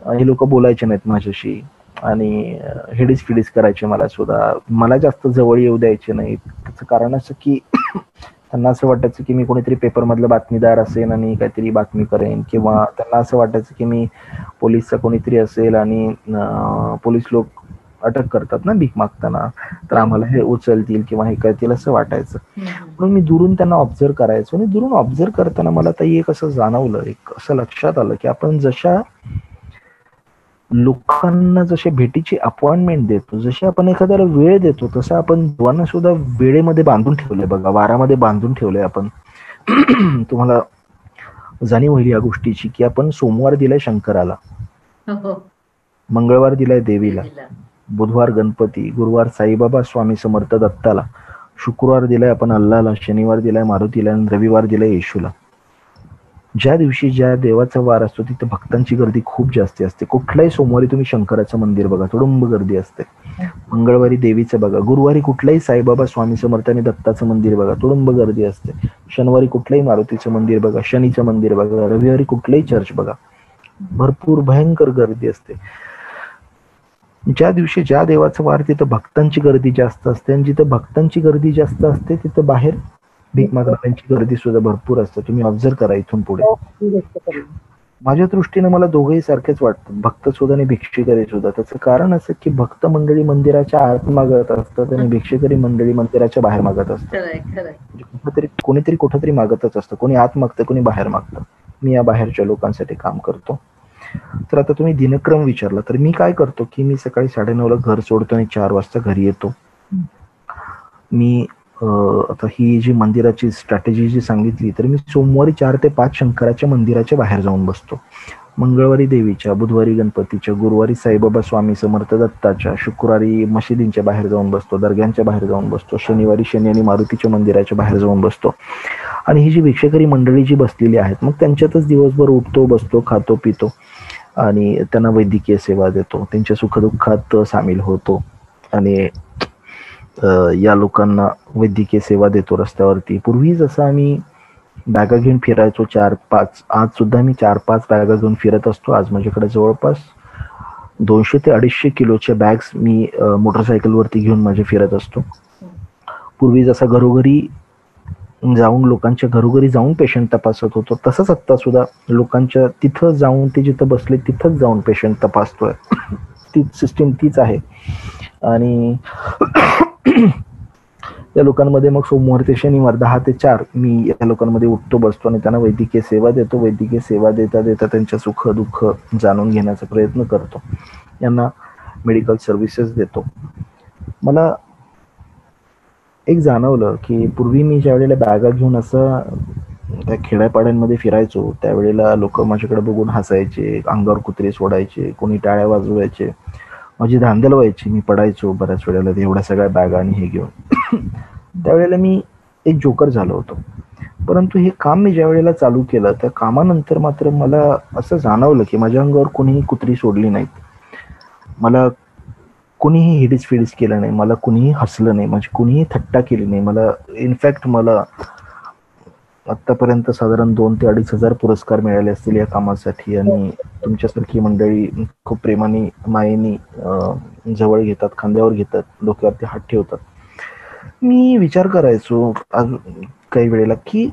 हे लोक बोलायचे नाहीत माझ्याशी आणि हेडीस फिडीस करायचे मला सुद्धा. मला जास्त जवळ येऊ द्यायचे नाहीत. त्याचं कारण असं की त्यांना असं वाटायचं की मी कोणीतरी पेपरमधलं बातमीदार असेल आणि काहीतरी बातमी करेन, किंवा त्यांना असं वाटायचं की मी पोलीसचा कोणीतरी असेल आणि पोलीस लोक अटक करतात ना भीक मागताना, तर आम्हाला हे उचलतील किंवा हे करतील असं वाटायचं. म्हणून मी दुरून त्यांना ऑब्झर्व करायचो. आणि दुरून ऑब्झर्व करताना मला ताई एक असं जाणवलं, एक असं लक्षात आलं की आपण जशा लोकांना जसे भेटीची अपॉइंटमेंट देतो, जशी आपण एखाद्याला वेळ देतो, तसं आपण देवांना सुद्धा वेळेमध्ये बांधून ठेवलंय बघा, वारामध्ये बांधून ठेवलंय आपण. तुम्हाला जाणीव होईल या गोष्टीची की आपण सोमवार दिलाय शंकराला, मंगळवार दिलाय देवीला, बुधवार गणपती, गुरुवार साईबाबा स्वामी समर्थ दत्ताला, शुक्रवार दिलाय आपण अल्लाहला, शनिवार दिलाय मारुतीला आणि रविवार दिलाय येशूला. ज्या दिवशी ज्या देवाचा वार असतो तिथे भक्तांची गर्दी खूप जास्त असते. कुठल्याही सोमवारी तुम्ही शंकराचं मंदिर बघा, तुडुंब गर्दी असते. मंगळवारी देवीचं बघा, गुरुवारी कुठल्याही साईबाबा स्वामी समर्थ आणि दत्ताचं मंदिर बघा, तुडुंब गर्दी असते. शनिवारी कुठलंही मारुतीचं मंदिर बघा, शनीचं मंदिर बघा, रविवारी कुठलंही चर्च बघा, भरपूर भयंकर गर्दी असते. ज्या दिवशी ज्या देवाचा वार तिथं भक्तांची गर्दी जास्त असते, आणि जिथं भक्तांची गर्दी जास्त असते तिथं बाहेर भीक मागणाऱ्यांची गर्दी सुद्धा भरपूर असते. तुम्ही ऑब्झर्व करा इथून पुढे. माझ्या दृष्टीने मला दोघंही सारखेच वाटतात, भक्त सुद्धा आणि भिक्षुकरी सुद्धा. त्याचं कारण असं की भक्त मंडळी मंदिराच्या आत मागत असतात आणि भिक्षुकरी मंडळी मंदिराच्या बाहेर मागत असतात. कोणीतरी कुठेतरी मागतच असतं, कोणी आत मागतं, कोणी बाहेर मागतं. मी या बाहेरच्या लोकांसाठी काम करतो. तर आता तुम्ही दिनक्रम विचारला, तर मी काय करतो की मी सकाळी 9:30ला घर सोडतो आणि 4 वाजता घरी येतो. मी आता ही जी मंदिराची स्ट्रॅटेजी जी सांगितली, तर मी सोमवारी 4 ते 5 शंकराच्या मंदिराच्या बाहेर जाऊन बसतो. मंगळवारी देवीच्या, बुधवारी गणपतीच्या, गुरुवारी साईबाबा स्वामी समर्थ दत्ताच्या, शुक्रवारी मशिदींच्या बाहेर जाऊन बसतो, दर्ग्यांच्या बाहेर जाऊन बसतो, शनिवारी शनी आणि मारुतीच्या मंदिराच्या बाहेर जाऊन बसतो. आणि ही जी भिक्षेकरी मंडळी जी बसलेली आहेत, मग त्यांच्यातच दिवसभर उठतो, बसतो, खातो, पितो आणि त्यांना वैद्यकीय सेवा देतो, त्यांच्या सुखदुःखात सामील होतो आणि या लोकांना वैद्यकीय सेवा देतो रस्त्यावरती. पूर्वी जसं आम्ही बॅगा घेऊन फिरायचो 4-5, आज सुद्धा मी 4-5 बॅगा घेऊन फिरत असतो. आज माझ्याकडे जवळपास 200 ते 250 किलोच्या बॅग्स मी मोटरसायकलवरती घेऊन माझे फिरत असतो. पूर्वी जसा घरोघरी जाऊन, लोकांच्या घरोघरी जाऊन पेशंट तपासत होतो, तसंच आत्ता सुद्धा लोकांच्या तिथं जाऊन, ते जिथं बसले तिथंच जाऊन पेशंट तपासतोय. ती सिस्टीम तीच आहे. आणि या लोकांमध्ये मग सोमवार ते शनिवार 10 ते 4 मी या लोकांमध्ये उठतो, बसतो आणि त्यांना वैद्यकीय सेवा देतो. वैद्यकीय सेवा देता देता त्यांच्या सुख दुःख जाणून घेण्याचा प्रयत्न करतो, यांना मेडिकल सर्व्हिसेस देतो. मला एक जाणवलं की पूर्वी मी ज्या वेळेला बॅगा घेऊन असं त्या खेड्यापाड्यांमध्ये फिरायचो, त्यावेळेला लोक माझ्याकडे बघून हसायचे, अंगावर कुत्रे सोडायचे, कोणी टाळ्या वाजवायचे, माझी धांदल व्हायची. मी पडायचो बऱ्याच वेळेला एवढ्या सगळ्या बॅगा आणि हे घेऊन. त्यावेळेला मी एक जोकर झालो होतो. परंतु हे काम मी ज्या वेळेला चालू केलं, त्या कामानंतर मात्र मला असं जाणवलं की माझ्या अंगावर कोणीही कुत्री सोडली नाहीत, मला कुणीही हिडीस फिडीस केलं नाही, मला कुणीही हसलं नाही, माझी कुणीही थट्टा केली नाही. मला इनफॅक्ट मला आतापर्यंत साधारण 2,000 ते 2,500 पुरस्कार मिळाले असतील या कामासाठी. आणि तुमच्यासारखी मंडळी खूप प्रेमाने, मायेने जवळ घेतात, खांद्यावर घेतात, डोक्यावरती हात ठेवतात. मी विचार करायचो काही वेळेला की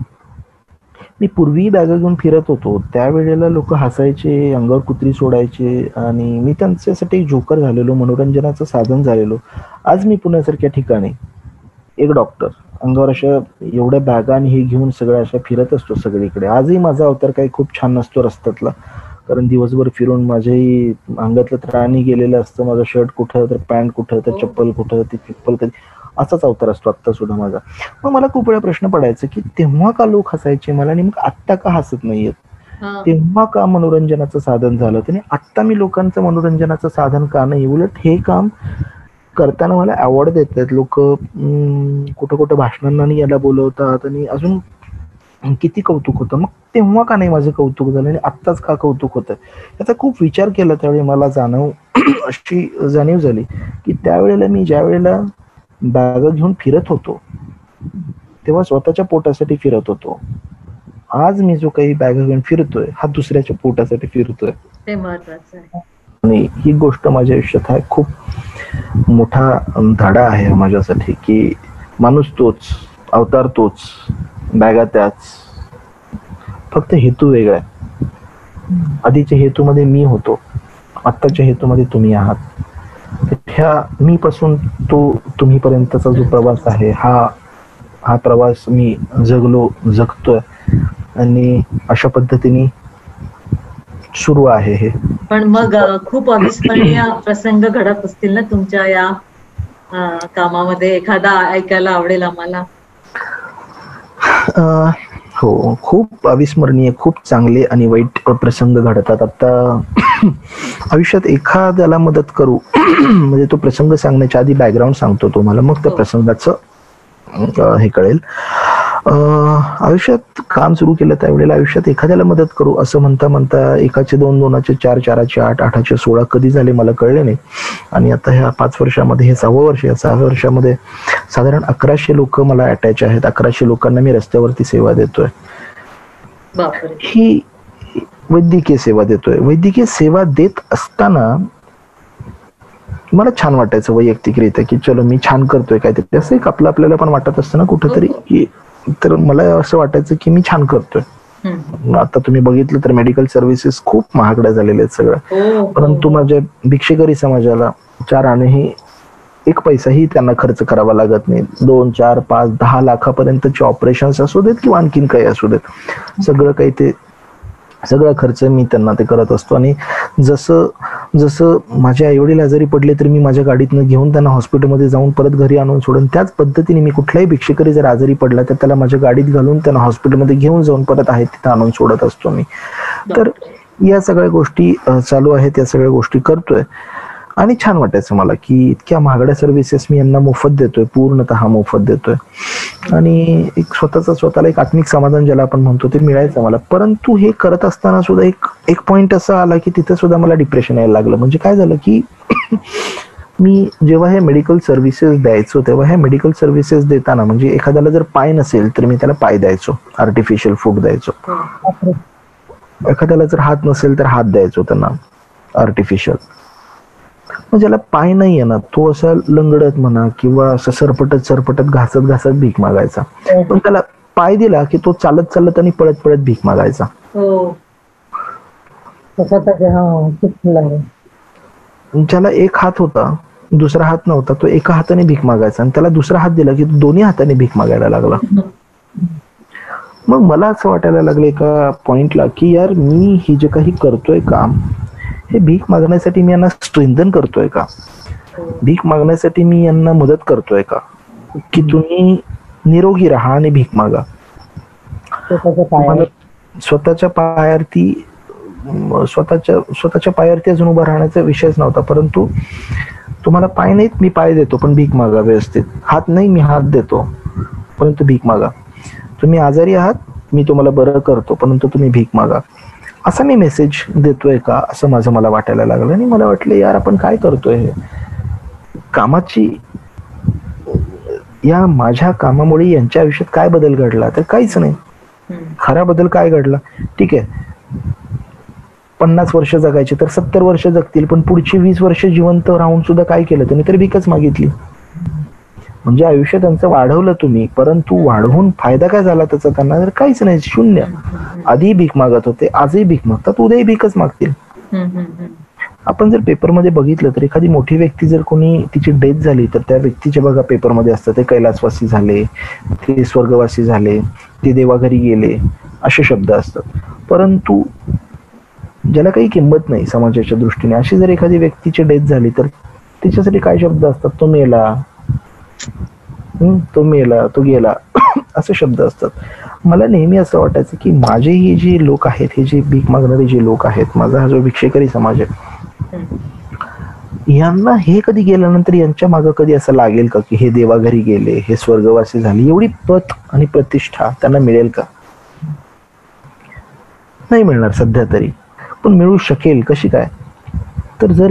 मी पूर्वी बॅगा घेऊन फिरत होतो, त्यावेळेला लोक हसायचे, अंगावर कुत्री सोडायचे आणि मी त्यांच्यासाठी एक जोकर झालेलो, मनोरंजनाचं साधन झालेलो. आज मी पुण्यासारख्या ठिकाणी एक डॉक्टर, अंगावर अशा एवढ्या बॅगा आणि हे घेऊन सगळ्या अशा फिरत असतो सगळीकडे. आजही माझा अवतार काही खूप छान नसतो रस्त्यातला, कारण दिवसभर फिरून माझ्याही अंगातलं त्राणी गेलेलं असतं. माझं शर्ट कुठं, तर पॅन्ट कुठं, तर चप्पल कुठं, ती चप्पल कधी, असाच अवतार असतो आत्ता सुद्धा माझा. मग मला खूप वेळा प्रश्न पडायचा की तेव्हा का लोक हसायचे मला आणि मग आत्ता का हसत नाहीयेत. तेव्हा का मनोरंजनाचं साधन झालं आणि आता मी लोकांचं मनोरंजनाचं साधन का नाही. उलट हे काम करताना मला अवॉर्ड देतात लोक, कुठं कुठं भाषणांना याला बोलवतात आणि अजून किती कौतुक होतं. मग तेव्हा का नाही माझं कौतुक झालं आणि आत्ताच का कौतुक होतं याचा खूप विचार केला. त्यावेळी मला अशी जाणीव झाली की त्यावेळेला मी ज्या वेळेला बॅग घेऊन फिरत होतो तेव्हा स्वतःच्या पोटासाठी फिरत होतो. आज मी जो काही बॅग घेऊन फिरतोय हा दुसऱ्याच्या पोटासाठी फिरतोय. ते महत्वाचं आहे. आणि ही गोष्ट माझ्या आयुष्यात आहे खूप मोठा धडा आहे माझ्यासाठी की माणूस तोच, अवतार तोच, बॅगा त्याच, फक्त हेतू वेगळा आहे. आधीच्या हेतूमध्ये मी होतो, आत्ताच्या हेतूमध्ये तुम्ही आहात. ह्या मी पासून तो तुम्ही पर्यंतचा जो प्रवास आहे हा प्रवास मी जगतोय आणि अशा पद्धतीने सुरू आहे हे. पण मग खूप अविस्मरणीय प्रसंग घडत असतील ना तुमच्या या कामामध्ये, एखादा ऐकायला आवडेल आम्हाला. हो, खूप अविस्मरणीय, खूप चांगले आणि वाईट प्रसंग घडतात. आता आयुष्यात एखाद्याला मदत करू म्हणजे तो प्रसंग सांगण्याच्या आधी बॅकग्राऊंड सांगतो तुम्हाला, मग त्या प्रसंगाचं हे कळेल. आयुष्यात काम सुरू केलं त्यावेळेला आयुष्यात एखाद्याला मदत करू असं म्हणता म्हणता एकाचे 2, 2चे 4, 4चे 8, 8चे 16 कधी झाले मला कळले नाही. आणि आता ह्या 5 वर्षामध्ये हे 6वं वर्ष, या 6 वर्षामध्ये साधारण 1100 लोक मला अटॅच आहेत. 1100 लोकांना मी रस्त्यावरती सेवा देतोय. ही वैद्यकीय सेवा देतोय. वैद्यकीय सेवा देत असताना मला छान वाटायचं वैयक्तिकरित्या की चलो मी छान करतोय काहीतरी, असं एक आपल्याला पण वाटत असतं ना कुठेतरी की. तर मला असं वाटायचं की मी छान करतोय. आता तुम्ही बघितलं तर मेडिकल सर्व्हिसेस खूप महागड्या झालेल्या आहेत सगळ्या, परंतु माझ्या भिक्षेकरी समाजाला 4 आणेही 1 पैसाही त्यांना खर्च करावा लागत नाही. 2, 4, 5, 10 लाखापर्यंतचे ऑपरेशन्स असू देत किंवा आणखीन काही असू देत, सगळा खर्च मी त्यांना ते करत असतो. आणि जसं माझे आई वडील आजारी पडले तर मी माझ्या गाडीतनं घेऊन त्यांना हॉस्पिटलमध्ये जाऊन परत घरी आणून सोडून, त्याच पद्धतीने मी कुठलाही भिक्षेकरी जर आजारी पडला तर त्याला माझ्या गाडीत घालून त्यांना हॉस्पिटलमध्ये घेऊन जाऊन परत आहे तिथं आणून सोडत असतो मी. तर या सगळ्या गोष्टी चालू आहेत, या सगळ्या गोष्टी करतोय आणि छान वाटायचं मला की इतक्या महागड्या सर्व्हिसेस मी यांना मोफत देतोय, पूर्णतः मोफत देतोय. आणि एक स्वतःला एक आत्मिक समाधान ज्याला आपण म्हणतो ते मिळायचं मला. परंतु हे करत असताना सुद्धा एक पॉइंट असा आला की तिथे सुद्धा मला डिप्रेशन यायला लागलं. म्हणजे काय झालं की मी जेव्हा हे मेडिकल सर्व्हिसेस द्यायचो तेव्हा हे मेडिकल सर्व्हिसेस देताना म्हणजे एखाद्याला जर पाय नसेल तर मी त्याला पाय द्यायचो, आर्टिफिशियल फूट द्यायचो. एखाद्याला जर हात नसेल तर हात द्यायचो त्यांना आर्टिफिशियल. ज्याला पाय नाही आहे ना तो असा लंगडत म्हणा किंवा असं सरपटत घासत भीक मागायचा. पण त्याला पाय दिला की तो चालत आणि पळत भीक मागायचा. ज्याला 1 हात होता, दुसरा हात नव्हता, तो एका हाताने भीक मागायचा आणि त्याला दुसरा हात दिला की तो 2 हाताने भीक मागायला लागला. मग मला असं वाटायला लागलं एका पॉइंटला की यार मी हे जे काही करतोय काम हे भीक मागण्यासाठी मी यांना स्ट्रेंथन करतोय का, भीक मागण्यासाठी मी यांना मदत करतोय का, की तुम्ही निरोगी राहा आणि भीक मागा. स्वतःच्या पायावरती अजून उभा राहण्याचा विषयच नव्हता. परंतु तुम्हाला पाय नाहीत मी पाय देतो पण भीक मागा व्यवस्थित, हात नाही मी हात देतो परंतु भीक मागा, तुम्ही आजारी आहात मी तुम्हाला बरं करतो परंतु तुम्ही भीक मागा. असा मी मेसेज देतोय का असं मला वाटायला लागलं. आणि मला वाटलं यार आपण काय करतोय हे कामाची, या माझ्या कामामुळे यांच्या आयुष्यात काय बदल घडला तर काहीच नाही. खरा बदल काय घडला, ठीक आहे 50 वर्ष जगायचे तर 70 वर्ष जगतील, पण पुढची 20 वर्ष जिवंत राहून सुद्धा काय केलं त्यांनी तर भीकच मागितली. म्हणजे आयुष्य त्यांचं वाढवलं तुम्ही, परंतु वाढवून फायदा काय झाला त्याचा त्यांना तर काहीच नाही, शून्य. आधी भीक मागत होते, आजही भीक मागतात, उद्याही भीकच मागतील. आपण जर पेपरमध्ये बघितलं तर एखादी मोठी व्यक्ती जर कोणी तिची डेथ झाली तर त्या व्यक्तीचे बघा पेपरमध्ये असतं ते कैलासवासी झाले, ते स्वर्गवासी झाले, ते देवाघरी गेले असे शब्द असतात. परंतु ज्याला काही किंमत नाही समाजाच्या दृष्टीने अशी जर एखादी व्यक्तीची डेथ झाली तर तिच्यासाठी काय शब्द असतात, तो मेला, तो गेला असे शब्द असतात. मला नेहमी असं वाटायचं की माझे हे जे लोक आहेत, हे जे भीक मागणारे जे लोक आहेत, माझा हा जो भिक्षेकरी समाज आहे, यांना हे कधी गेल्यानंतर यांच्या मागं कधी असं लागेल का की हे देवाघरी गेले, हे स्वर्गवासी झाले, एवढी पत आणि प्रतिष्ठा त्यांना मिळेल का? नाही मिळणार सध्या तरी, पण मिळू शकेल कशी काय? तर जर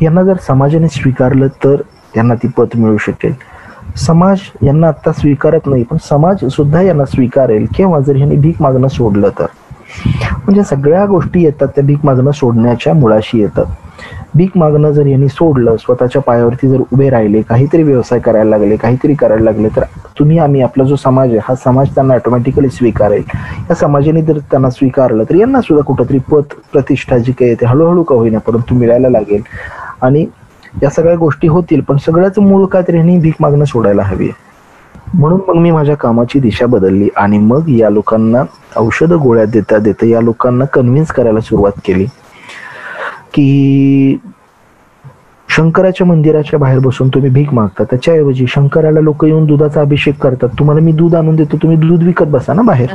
यांना जर समाजाने स्वीकारलं तर यांना ती पत मिळू शकेल. समाज यांना आता स्वीकारत नाही, पण समाज सुद्धा यांना स्वीकारेल केव्हा? जर यांनी भीक मागणं सोडलं तर. म्हणजे सगळ्या गोष्टी येतात त्या भीक मागणं सोडण्याच्या मुळाशी येतात. भीक मागणं जर यांनी सोडलं, स्वतःच्या पायावरती जर उभे राहिले, काहीतरी व्यवसाय करायला लागले, काहीतरी करायला लागले, तर तुम्ही आम्ही आपला जो समाज आहे हा समाज त्यांना ऑटोमॅटिकली स्वीकारेल. या समाजाने जर त्यांना स्वीकारलं तर यांना सुद्धा कुठंतरी पत प्रतिष्ठा जी काही येते हळूहळू का होईना परंतु मिळायला लागेल आणि या सगळ्या गोष्टी होतील. पण सगळ्याच मूळ काय तरी यांनी भीक मागणं सोडायला हवी. म्हणून मग मी माझ्या कामाची दिशा बदलली आणि मग या लोकांना औषध गोळ्या देता देता या लोकांना कन्व्हिन्स करायला सुरुवात केली की शंकराच्या मंदिराच्या बाहेर बसून तुम्ही भीक मागता, त्याच्याऐवजी शंकराला लोक येऊन दुधाचा अभिषेक करतात, तुम्हाला मी दूध आणून देतो, तुम्ही दूध विकत बसा ना बाहेर.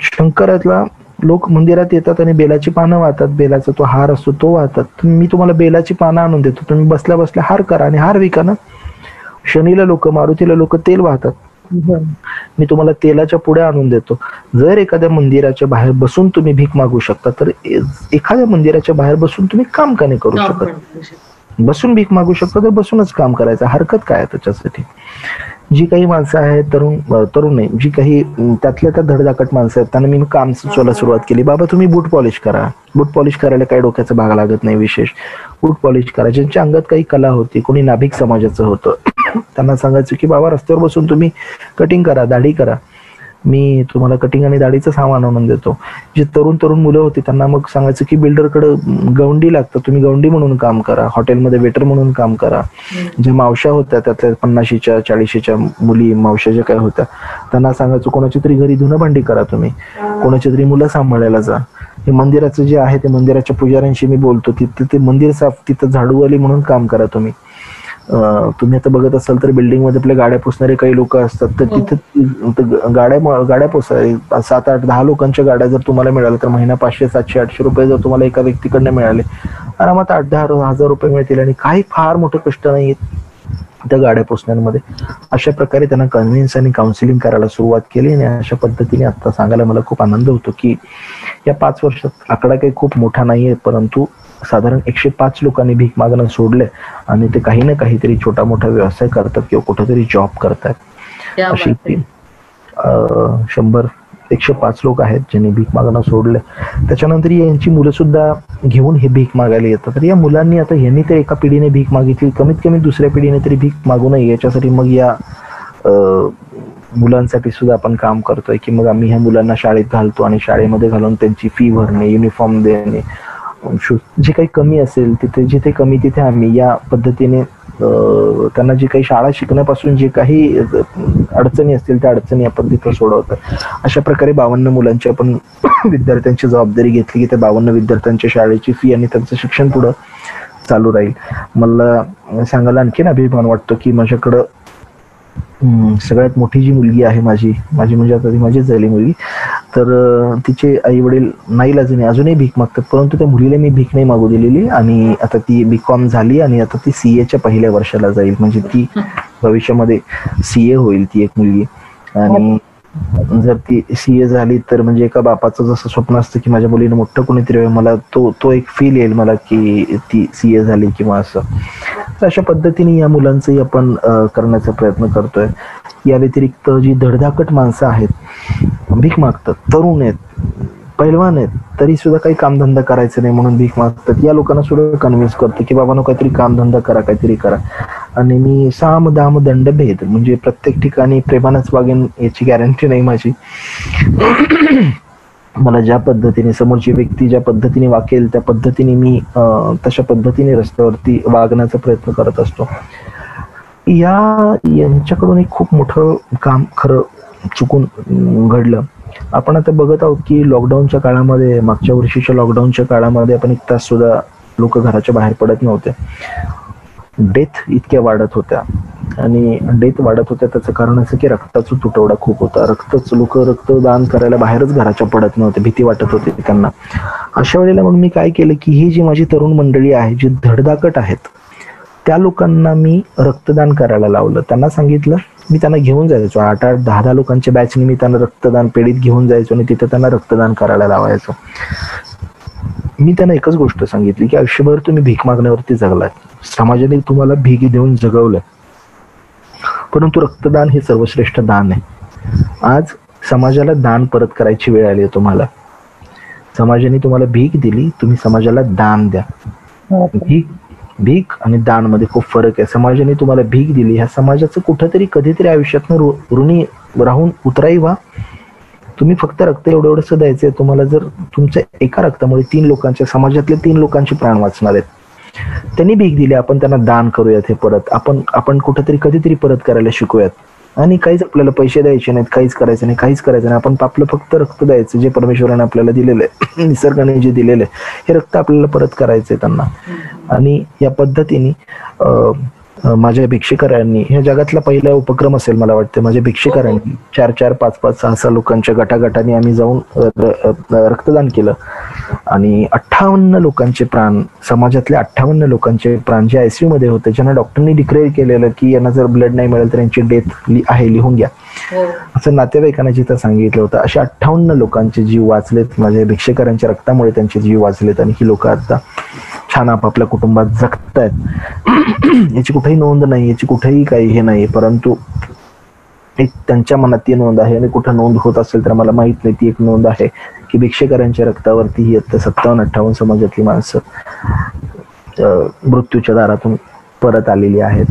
शंकरातला लोक मंदिरात येतात आणि बेलाची पानं वाहतात, बेलाचा तो हार असतो तो वाहतात, मी तुम्हाला बेलाची पानं आणून देतो, तुम्ही बसल्या बसल्या हार करा आणि हार विका ना. शनीला लोक, मारुतीला लोक तेल वाहतात, मी तुम्हाला तेलाच्या पुड्या आणून देतो. जर एखाद्या मंदिराच्या बाहेर बसून तुम्ही भीक मागू शकता तर एखाद्या मंदिराच्या बाहेर बसून तुम्ही काम का नाही करू शकत? बसून भीक मागू शकता तर बसूनच काम करायचं, हरकत काय आहे त्याच्यासाठी? जी काही माणसं आहेत, तरुण नाही, जी काही त्यातल्या त्या धडधाकट माणसं आहेत त्यांना मी काम सुचवायला सुरुवात केली. बाबा तुम्ही बूट पॉलिश करा. बूट पॉलिश करायला काही डोक्याचा भाग लागत नाही विशेष. बूट पॉलिश करा. ज्यांच्या अंगात काही कला होती, कोणी नाभिक समाजाचं होतं, त्यांना सांगायचं की बाबा रस्त्यावर बसून तुम्ही कटिंग करा, दाढी करा, मी तुम्हाला कटिंग आणि दाढीचं सामान आणून देतो. जे तरुण मुलं होती त्यांना मग सांगायचं की बिल्डरकडे गवंडी लागतं, तुम्ही गवंडी म्हणून काम करा, हॉटेलमध्ये वेटर म्हणून काम करा. ज्या मावश्या होत्या त्यातल्या 50च्या 40च्या मुली मावश्या ज्या काय होत्या त्यांना सांगायचं कोणाच्या तरी घरी धुणं भांडी करा, तुम्ही कोणाच्या तरी मुलं सांभाळायला जा. हे मंदिराचं जे आहे ते मंदिराच्या पुजाऱ्यांशी मी बोलतो, तिथे मंदिर साफ, तिथं झाडूवाली म्हणून काम करा. तुम्ही आता बघत असाल तर बिल्डिंग मध्ये आपल्या गाड्या पुसणारे काही लोक असतात, तर तिथे गाड्या पुसाय 7, 8, 10 लोकांच्या गाड्या जर तुम्हाला मिळाल्या तर महिना 500, 700, 800 रुपये जर तुम्हाला एका व्यक्तीकडनं मिळाले, आरामात 8-10 हजार रुपये मिळतील आणि काही फार मोठे कष्ट नाही त्या गाड्या पुसण्यामध्ये. अशा प्रकारे त्यांना कन्व्हिन्स आणि काउन्सिलिंग करायला सुरुवात केली आणि अशा पद्धतीने आता सांगायला मला खूप आनंद होतो की या 5 वर्षात आकडा काही खूप मोठा नाहीये, परंतु साधारण 105 लोकांनी भीक मागणं सोडले आणि ते काही ना काहीतरी छोटा मोठा व्यवसाय करतात किंवा कुठेतरी जॉब करतात. अशी 105 लोक आहेत ज्यांनी भीक मागणं सोडले. त्याच्यानंतर यांची मुलं सुद्धा घेऊन हे भीक मागायला येतात. तर या मुलांनी आता यांनी तर एका पिढीने भीक मागितली, कमीत कमी दुसऱ्या पिढीने तरी भीक मागू नये याच्यासाठी मग या मुलांसाठी सुद्धा आपण काम करतोय की मग आम्ही ह्या मुलांना शाळेत घालतो आणि शाळेमध्ये घालून त्यांची फी भरणे, युनिफॉर्म देणे, जे काही कमी असेल तिथे, जिथे कमी तिथे आम्ही या पद्धतीने त्यांना जी काही शाळा शिकण्यापासून जे काही अडचणी असतील त्या अडचणी आपण तिथं सोडवतो. अशा प्रकारे 52 मुलांची आपण विद्यार्थ्यांची जबाबदारी घेतली की त्या 52 विद्यार्थ्यांच्या शाळेची फी आणि त्यांचं शिक्षण पुढं चालू राहील. मला सांगायला आणखीन अभिमान वाटतो की माझ्याकडं सगळ्यात मोठी जी मुलगी आहे माझी म्हणजे आता ती माझीच झाली मुलगी, तर तिचे आई वडील नाईलाजाने अजूनही भीक मागतात, परंतु त्या मुलीला मी भीक नाही मागू दिलेली आणि आता ती BCom झाली आणि आता ती CA पहिल्या वर्षाला जाईल. म्हणजे ती भविष्यामध्ये CA होईल ती एक मुलगी. आणि जर ती CA झाली तर म्हणजे एका बापाचं जसं स्वप्न असतं की माझ्या मुलीनं मोठं कोणीतरी मला तो एक फील येईल मला की ती CA झाली किंवा असं. तर अशा पद्धतीने या मुलांचंही आपण करण्याचा प्रयत्न करतोय. या व्यतिरिक्त जी धडधाकट माणसं आहेत, भीक मागतात, तरुण आहेत, पैलवान आहेत, तरी सुद्धा काही कामधंदा करायचं नाही म्हणून भीक मागतात, या लोकांना सुद्धा कन्व्हिन्स करतो की बाबांनो काहीतरी कामधंदा करा, काहीतरी करा. आणि मी साम दाम दंड भेद म्हणजे प्रत्येक ठिकाणी प्रेमानच वागेन याची गॅरंटी नाही माझी. मला ज्या पद्धतीने समोरची व्यक्ती ज्या पद्धतीने वाकेल त्या पद्धतीने मी तशा पद्धतीने रस्त्यावरती वागण्याचा प्रयत्न करत असतो. यांच्याकडून एक खूप मोठं काम खरं चुकून घडलं. आपण आता बघत आहोत की लॉकडाऊनच्या काळामध्ये, मागच्या वर्षीच्या लॉकडाऊनच्या काळामध्ये आपण 1 तास सुद्धा लोक घराच्या बाहेर पडत नव्हते. डेथ इतक्या वाढत होत्या आणि डेथ वाढत होत्या. त्याचं कारण असं की रक्ताचा तुटवडा खूप होता. लोक रक्तदान करायला बाहेरच घराच्या पडत नव्हते, भीती वाटत होती त्यांना. अशा वेळेला मग मी काय केलं की ही जी माझी तरुण मंडळी आहे, जी धडधाकट आहेत, त्या लोकांना मी रक्तदान करायला लावलं. त्यांना सांगितलं, मी त्यांना घेऊन जायचो 8-8, 10-10 लोकांच्या बॅचने मी त्यांना रक्तदान पेढीत घेऊन जायचो आणि तिथे त्यांना रक्तदान करायला लावायचो. मी त्यांना एकच गोष्ट सांगितली की आयुष्यभर तुम्ही भीक मागण्यावरती जगलाय, समाजाने तुम्हाला भीक देऊन जगवलंय, परंतु रक्तदान हे सर्वश्रेष्ठ दान आहे. आज समाजाला दान परत करायची वेळ आली आहे तुम्हाला. समाजाने तुम्हाला भीक दिली, तुम्ही समाजाला दान द्या. भीक आणि दान मध्ये खूप फरक आहे. समाजाने तुम्हाला भीक दिली, ह्या समाजाचं कुठंतरी कधीतरी आयुष्यातनं ऋणी राहून उतराई व्हा. तुम्ही फक्त रक्त एवढंसं द्यायचंय तुम्हाला. जर तुमच्या एका रक्तामुळे 3 लोकांच्या, समाजातले 3 लोकांचे प्राण वाचणार आहेत. त्यांनी भीक दिली, आपण त्यांना दान करूयात. हे परत आपण कुठेतरी कधीतरी परत करायला शिकूयात. आणि काहीच आपल्याला पैसे द्यायचे नाहीत, काहीच करायचं नाही, काहीच करायचं नाही. आपण आपलं फक्त रक्त द्यायचं, जे परमेश्वराने आपल्याला दिलेलं आहे, निसर्गाने जे दिलेलं आहे, हे रक्त आपल्याला परत करायचंय त्यांना. आणि या पद्धतीने माझ्या भिक्षुकांनी, ह्या जगातला पहिला उपक्रम असेल मला वाटतं, माझ्या भिक्षुकांनी 4-4, 5-5, 6-6 लोकांच्या गटागटाने आम्ही जाऊन रक्तदान केलं. आणि 58 लोकांचे प्राण, समाजातल्या 58 लोकांचे प्राण जे ICU मध्ये होते, ज्यांना डॉक्टरनी डिक्लेअर केलेलं की यांना जर ब्लड नाही मिळेल तर यांची डेथ आहे, लिहून घ्या, असं नातेवाईकांना जिथं सांगितलं होतं. अशा 58 लोकांचे जीव वाचलेत. माझ्या भिक्षुकांच्या रक्तामुळे त्यांचे जीव वाचलेत. आणि ही लोक आता छान आपापल्या कुटुंबात जगतायत. याची कुठेही नोंद नाही, याची कुठेही काही हे नाही, परंतु एक त्यांच्या मनात ती नोंद आहे. आणि कुठं नोंद होत असेल तर मला माहित नाही, ती एक नोंद आहे की भिक्षुकांच्या रक्तावरती ही आता 57-58 समाजातली माणसं मृत्यूच्या दारातून परत आलेली आहेत.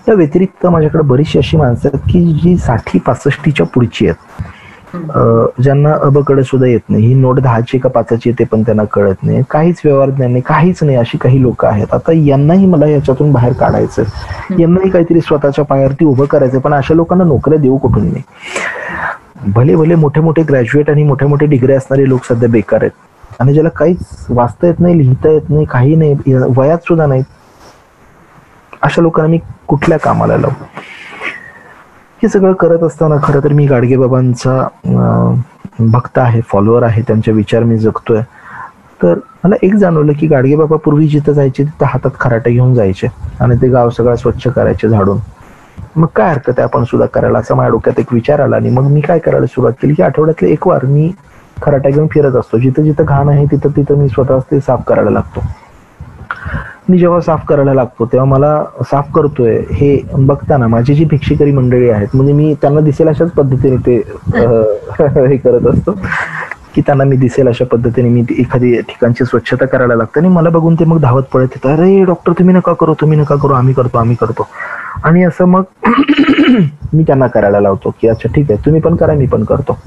त्या व्यतिरिक्त माझ्याकडे बरीचशी अशी माणसं आहेत की जी 60-65च्या पुढची आहेत, ज्यांना अबकडे सुद्धा येत नाही. ही नोट 10ची का 5ची येते पण त्यांना कळत नाही, काहीच व्यवहार नाही, काहीच नाही. अशी काही लोक आहेत. आता यांनाही मला याच्यातून बाहेर काढायचं, यांनाही काहीतरी स्वतःच्या पायावरती उभं करायचं. पण अशा लोकांना नोकऱ्या देऊ कुठून नाही. भले भले मोठे मोठे ग्रॅज्युएट आणि मोठे मोठे डिग्री असणारे लोक सध्या बेकार आहेत. आणि ज्याला काहीच वाचता येत नाही, लिहिता येत नाही, काही नाही, वयात सुद्धा नाही, अशा लोकांना मी कुठल्या कामाला लावू. हे सगळं करत असताना खरं तर मी गाडगेबाबांचा भक्त आहे, फॉलोअर आहे, त्यांचे विचार मी जगतोय. तर मला एक जाणवलं की गाडगेबाबा पूर्वी जिथं जायचे तिथं हातात खराटे घेऊन जायचे आणि ते गाव सगळं स्वच्छ करायचे झाडून. मग काय हरकत आहे आपण सुद्धा करायला, असं माझ्या डोक्यात एक विचार आला. आणि मग मी काय करायला सुरुवात केली की आठवड्यातले 1 वार मी खराटा घेऊन फिरत असतो. जिथं जिथं घाण आहे तिथं तिथं मी स्वतःच ते साफ करायला लागतो. मी जेव्हा साफ करायला लागतो तेव्हा मला साफ करतोय हे बघताना माझी जी भिक्षुकरी मंडळी आहेत, म्हणजे मी त्यांना दिसेल अशाच पद्धतीने ते हे करत असतो की त्यांना मी दिसेल अशा पद्धतीने मी एखादी ठिकाणची स्वच्छता करायला लागते. आणि मला बघून ते मग धावत पडत येतात, अरे डॉक्टर तुम्ही नका करू, तुम्ही नका करू, आम्ही करतो. आणि असं मग मी त्यांना करायला लावतो की अच्छा ठीक आहे, तुम्ही पण करा, मी पण करतो.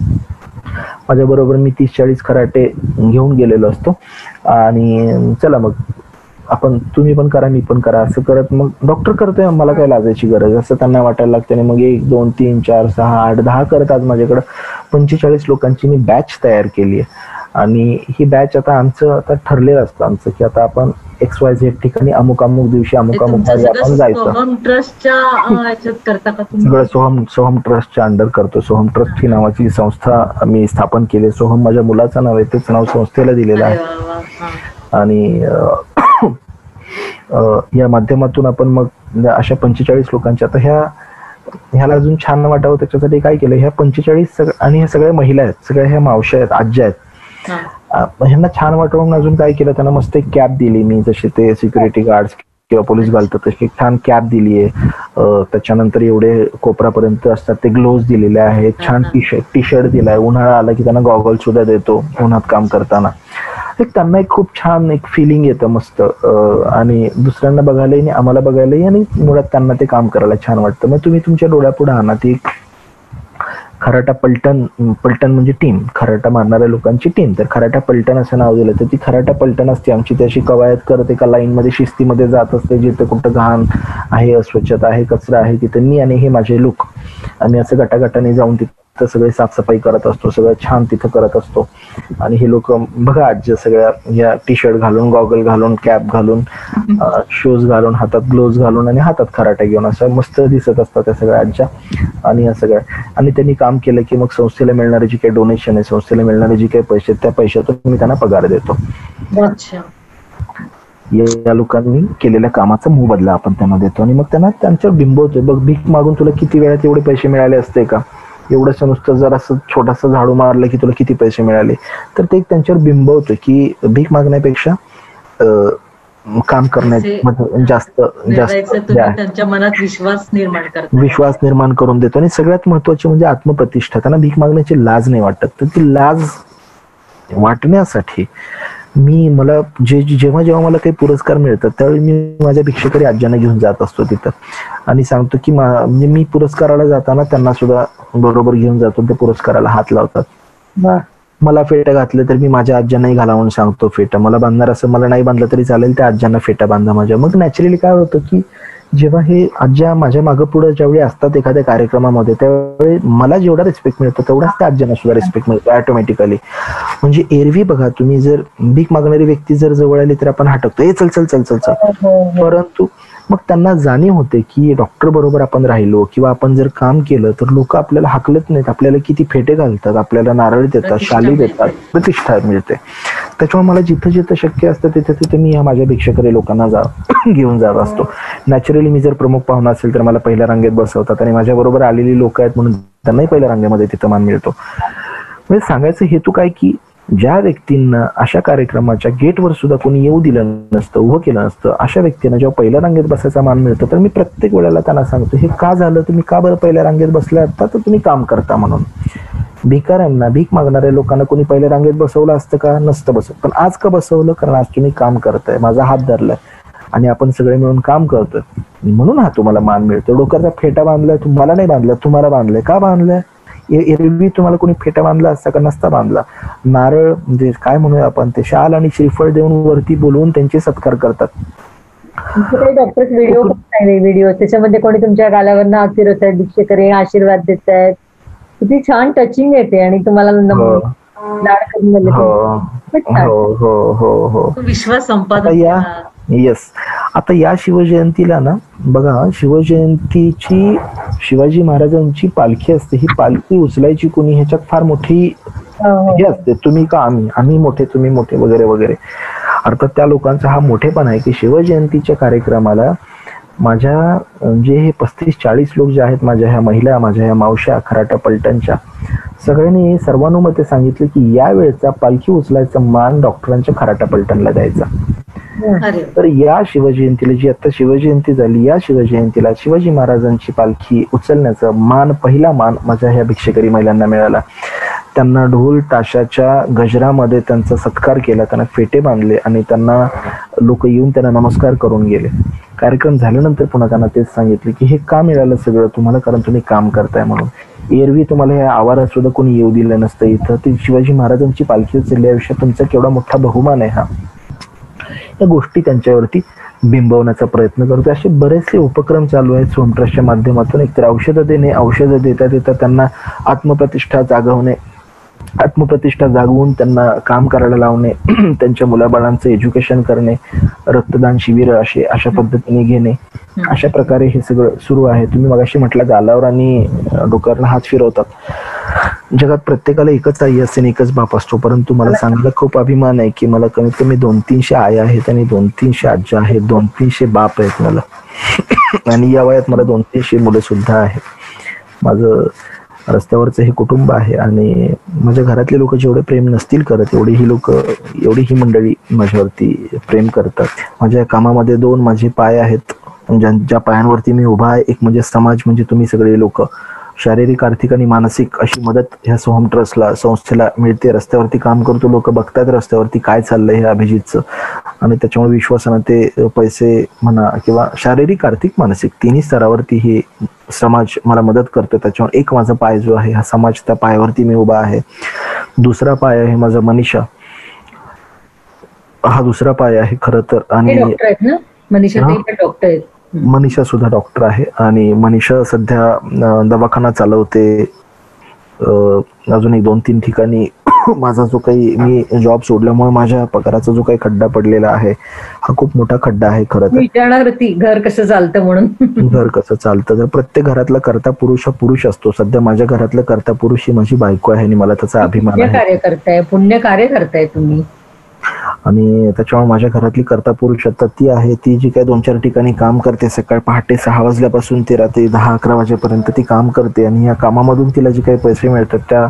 माझ्या बरोबर मी 30-40 खराटे घेऊन गेलेलो असतो. आणि चला मग आपण, तुम्ही पण करा, मी पण करा, असं करत मग डॉक्टर करतोय, मला काय लाजायची गरज, असं त्यांना वाटायला लागतं. आणि मग 1, 2, 3, 4, 6, 8, 10 करत आज माझ्याकडे 45 लोकांची मी बॅच तयार केली आहे. आणि ही बॅच आता ठरलेलं असतं आमचं की आता आपण XYZ ठिकाणी अमुक दिवशी अमुक आपण जायचं. सगळं सोहम ट्रस्टच्या अंडर करतो. सोहम ट्रस्ट ही नावाची संस्था मी स्थापन केली. सोहम माझ्या मुलाचं नाव आहे, तेच नाव संस्थेला दिलेलं आहे. आणि या माध्यमातून आपण मग अशा 45 लोकांच्या, आता ह्याला अजून छान वाटावं त्याच्यासाठी काय केलं, ह्या 45 आणि ह्या सगळ्या महिला आहेत, सगळ्या ह्या मावश्या आहेत, आज्या आहेत, ह्यांना छान वाटवून अजून काय केलं, त्यांना मस्त एक कॅप दिली मी, जसे ते सिक्युरिटी गार्ड्स किंवा पोलीस घालतात तशी एक छान कॅप दिली आहे. त्याच्यानंतर एवढे कोपरापर्यंत असतात ते ग्लोव्ज दिलेले आहेत, छान टी शर्ट दिलाय, उन्हाळा आला की त्यांना गॉगल सुद्धा देतो उन्हात काम करताना. त्यांना एक खूप छान एक फिलिंग येतं मस्त, आणि दुसऱ्यांना बघायलाही आणि आम्हाला बघायलाही, आणि मुळात त्यांना ते काम करायला छान वाटतं. मग तुम्ही तुमच्या डोळ्यापुढे आणा ती खराटा पलटण म्हणजे टीम, खराटा मारणाऱ्या लोकांची टीम. तर खराटा पलटण असं नाव दिलं, तर ती खराटा पलटण असते आमची, त्याची कवायत करत एका लाईन मध्ये शिस्तीमध्ये जात असते. जिथं कुठं घाण आहे, अस्वच्छता आहे, कचरा आहे, तिथं मी आणि हे माझे लोक आम्ही असं गटागटाने जाऊन तिथं सगळे साफसफाई करत असतो, सगळं छान तिथं करत असतो. आणि हे लोक बघा आज सगळ्या या टी शर्ट घालून, गॉगल घालून, कॅप घालून, शूज घालून, हातात ग्लोव्ह घालून आणि हातात खराटा घेऊन असं मस्त दिसत असतात त्या सगळ्या आज्या. आणि या सगळ्या आणि त्यांनी काम केलं की मग संस्थेला मिळणारे जे काही डोनेशन आहे, संस्थेला मिळणारे जे काही पैसे, त्या पैशातून मी त्यांना पगार देतो. या लोकांनी केलेल्या कामाचा मोबदला आपण त्यांना देतो आणि मग त्यांना त्यांच्यावर बिंबवतोय. बघ, भीक मागून तुला किती वेळात एवढे पैसे मिळाले असते का? एवढंच नुसतं जर असं छोटासा झाडू मारलं की तुला किती पैसे मिळाले? तर ते त्यांच्यावर बिंबवतोय की भीक मागण्यापेक्षा काम करण्यात जास्त त्यांच्या मनात विश्वास निर्माण करून देतो. आणि सगळ्यात महत्वाचे म्हणजे आत्मप्रतिष्ठा. त्यांना भीक मागण्याची लाज नाही वाटत. तर ती लाज वाटण्यासाठी मला जेव्हा जेव्हा मला काही पुरस्कार मिळतात त्यावेळी मी माझ्या भिक्षकरी आज्यांना घेऊन जात असतो तिथं आणि सांगतो की म्हणजे मी पुरस्काराला जाताना त्यांना सुद्धा बरोबर घेऊन जातो. त्या पुरस्काराला हात लावतात. मला फेटा घातलं तर मी माझ्या आज्यांनाही घाला म्हणून सांगतो फेटा. मला बांधणार असं मला नाही बांधलं तरी चालेल, त्या आज्यांना फेटा बांधा माझ्या. मग नॅचरली काय होतं की जेव्हा हे आज्या माझ्या मागं पुढे ज्यावेळी असतात एखाद्या कार्यक्रमामध्ये, त्यावेळी मला जेवढा रिस्पेक्ट मिळतो तेवढाच त्या आज्यांना सुद्धा रिस्पेक्ट मिळतो ऑटोमॅटिकली. म्हणजे एरवी बघा तुम्ही जर भीक मागणारी व्यक्ती जर जवळ आली तर आपण हटकतो, ए चल चल चल चल चल. परंतु मग त्यांना जाणीव होते की डॉक्टर बरोबर आपण राहिलो किंवा आपण जर काम केलं तर लोक आपल्याला हाकलत नाहीत, आपल्याला किती फेटे घालतात, आपल्याला नारळ देतात, शाली देतात, प्रतिष्ठा मिळते. त्याच्यामुळे मला जिथं जिथं शक्य असतं तिथे तिथे मी माझ्या भिक्षकरी लोकांना घेऊन जात असतो. नॅचरली मी जर प्रमुख पाहुणा असेल तर मला पहिल्या रांगेत बसवतात आणि माझ्या बरोबर आलेली लोक आहेत म्हणून त्यांनाही पहिल्या रांगेमध्ये तिथं मान मिळतो. म्हणजे सांगायचं हेतू काय की ज्या व्यक्तींना अशा कार्यक्रमाच्या गेटवर सुद्धा कोणी येऊ दिलं नसतं, उभं केलं नसतं, अशा व्यक्तींना जेव्हा पहिल्या रांगेत बसायचा मान मिळतो तर मी प्रत्येक वेळेला त्यांना सांगतो हे का झालं, तुम्ही का बरं पहिल्या रांगेत बसले आता, तर तुम्ही काम करता म्हणून. भिकाऱ्यांना, भीक मागणाऱ्या लोकांना कोणी पहिल्या रांगेत बसवलं असतं का? नसतं बसवलं. पण आज का बसवलं? कारण आज तुम्ही काम करताय, माझा हात धरलाय आणि आपण सगळे मिळून काम करतोय म्हणून हा तुम्हाला मान मिळतो. डोक्याचा फेटा बांधलाय, तुम्हाला नाही बांधला, तुम्हाला बांधलाय. का बांधलाय? एरवी तुम्हाला कोणी फेटा बांधला असता का? नसता बांधला. नारळ म्हणजे काय म्हणूया आपण, ते शाल आणि श्रीफळ देऊन वरती बोलवून त्यांचे सत्कार करतात. डॉक्टर व्हिडिओ त्याच्यामध्ये कोणी तुमच्या गालावर हात फिरवत आहेत, भिक्षकरी आशीर्वाद देत आहेत, किती छान टचिंग येते आणि तुम्हाला लाड करून विश्वास संपादन. येस. आता या शिवजयंतीला ना बघा, शिवजयंतीची शिवाजी महाराजांची पालखी असते. ही पालखी उचलायची कोणी, ह्याच्यात फार मोठी हे असते. तुम्ही का आम्ही मोठे, तुम्ही मोठे वगैरे वगैरे. अर्थात त्या लोकांचा हा मोठेपणा आहे की शिवजयंतीच्या कार्यक्रमाला माझ्या जे हे 35-40 लोक जे आहेत, माझ्या ह्या महिला, माझ्या ह्या मावश्या खराटा पलटणच्या, सगळ्यांनी सर्वानुमते सांगितलं की या वेळचा पालखी उचलायचा मान डॉक्टरांच्या खराटा पलटणला द्यायचा. तर या शिवजयंतीला, जी आता शिवजयंती झाली, या शिवजयंतीला शिवाजी महाराजांची पालखी उचलण्याचा मान, पहिला मान माझ्या ह्या भिक्षकरी महिलांना मिळाला. त्यांना ढोल ताशाच्या गजरामध्ये त्यांचा सत्कार केला, त्यांना फेटे बांधले आणि त्यांना लोक येऊन त्यांना नमस्कार करून गेले. कार्यक्रम झाल्यानंतर पुन्हा त्यांना तेच सांगितले की हे का मिळालं सगळं तुम्हाला, कारण तुम्ही काम करताय म्हणून. एरवी तुम्हाला या आवारात सुद्धा कोणी येऊ दिलं नसतं. इथं ते शिवाजी महाराजांची पालखी उचलली, आयुष्यात तुमचा केवढा मोठा बहुमान आहे हा. या गोष्टी त्यांच्यावरती बिंबवण्याचा प्रयत्न करतो. असे बरेचसे उपक्रम चालू आहेत सोम ट्रस्टच्या माध्यमातून. एकतर औषधं देणे, औषधं देता देता त्यांना आत्मप्रतिष्ठा जागवून त्यांना काम करायला लावणे, त्यांच्या मुलाबाळांचं एज्युकेशन करणे, रक्तदान शिबिर अशा पद्धतीने घेणे, अशा प्रकारे हे सगळं सुरू आहे. तुम्ही मगाशी म्हटलं गालावर आणि डोक्यावरला हात फिरवतात. जगात प्रत्येकाला एकच आई असते आणि एकच बाप असतो, परंतु मला सांगायला खूप अभिमान आहे की मला कमीत कमी 200-300 आया आहेत आणि 200-300 आज्या आहेत, 200-300 बाप आहेत मला. आणि या वयात मला 200-300 मुलं सुद्धा आहेत. माझं रस्त्यावरचं हे कुटुंब आहे आणि माझ्या घरातले लोक जेवढे प्रेम नसतील करत, एवढी ही मंडळी माझ्यावरती प्रेम करतात. माझ्या कामामध्ये 2 माझे पाय आहेत, ज्या पायांवरती मी उभा आहे. एक म्हणजे समाज, म्हणजे तुम्ही सगळे लोक. शारीरिक, आर्थिक आणि मानसिक अशी मदत ह्या सोहम ट्रस्टला, संस्थेला मिळते. रस्त्यावरती काम करतो, लोक बघतात रस्त्यावरती काय चाललंय हे अभिजितचं, आणि त्याच्यामुळे विश्वासानं ते पैसे म्हणा किंवा शारीरिक, आर्थिक, मानसिक तिन्ही स्तरावरती हे समाज मला मदत करतो. त्याच्यामुळे एक माझा पाय जो आहे हा समाज, त्या पायावरती मी उभा आहे. दुसरा पाय आहे माझा मनीषा, हा दुसरा पाय आहे खरं तर. आणि मनीषा सुद्धा डॉक्टर आहे आणि मनीषा सध्या दवाखाना चालवते. अजून एक 2-3 ठिकाणी माझा जो काही मी जॉब सोडल्यामुळे माझ्या पगाराचा जो काही खड्डा पडलेला आहे हा खूप मोठा खड्डा आहे. खरं तर विचारणार होती घर कसं चालतं म्हणून. घर कसं चालतं तर प्रत्येक घरातला कर्ता पुरुष हा पुरुष असतो. सध्या माझ्या घरातलं कर्ता पुरुष ही माझी बायको आहे आणि मला त्याचा अभिमान आहे. पुण्य कार्य करताय तुम्ही. आणि त्याच्यामुळे माझ्या घरातली कर्ता पुरुष आता ती आहे, ती जी काही 2-4 ठिकाणी काम करते, सकाळी पहाटे 6 वाजल्यापासून ते रात्री 10-11 वाजेपर्यंत ती काम करते. आणि या कामामधून तिला जे काही पैसे मिळतात त्या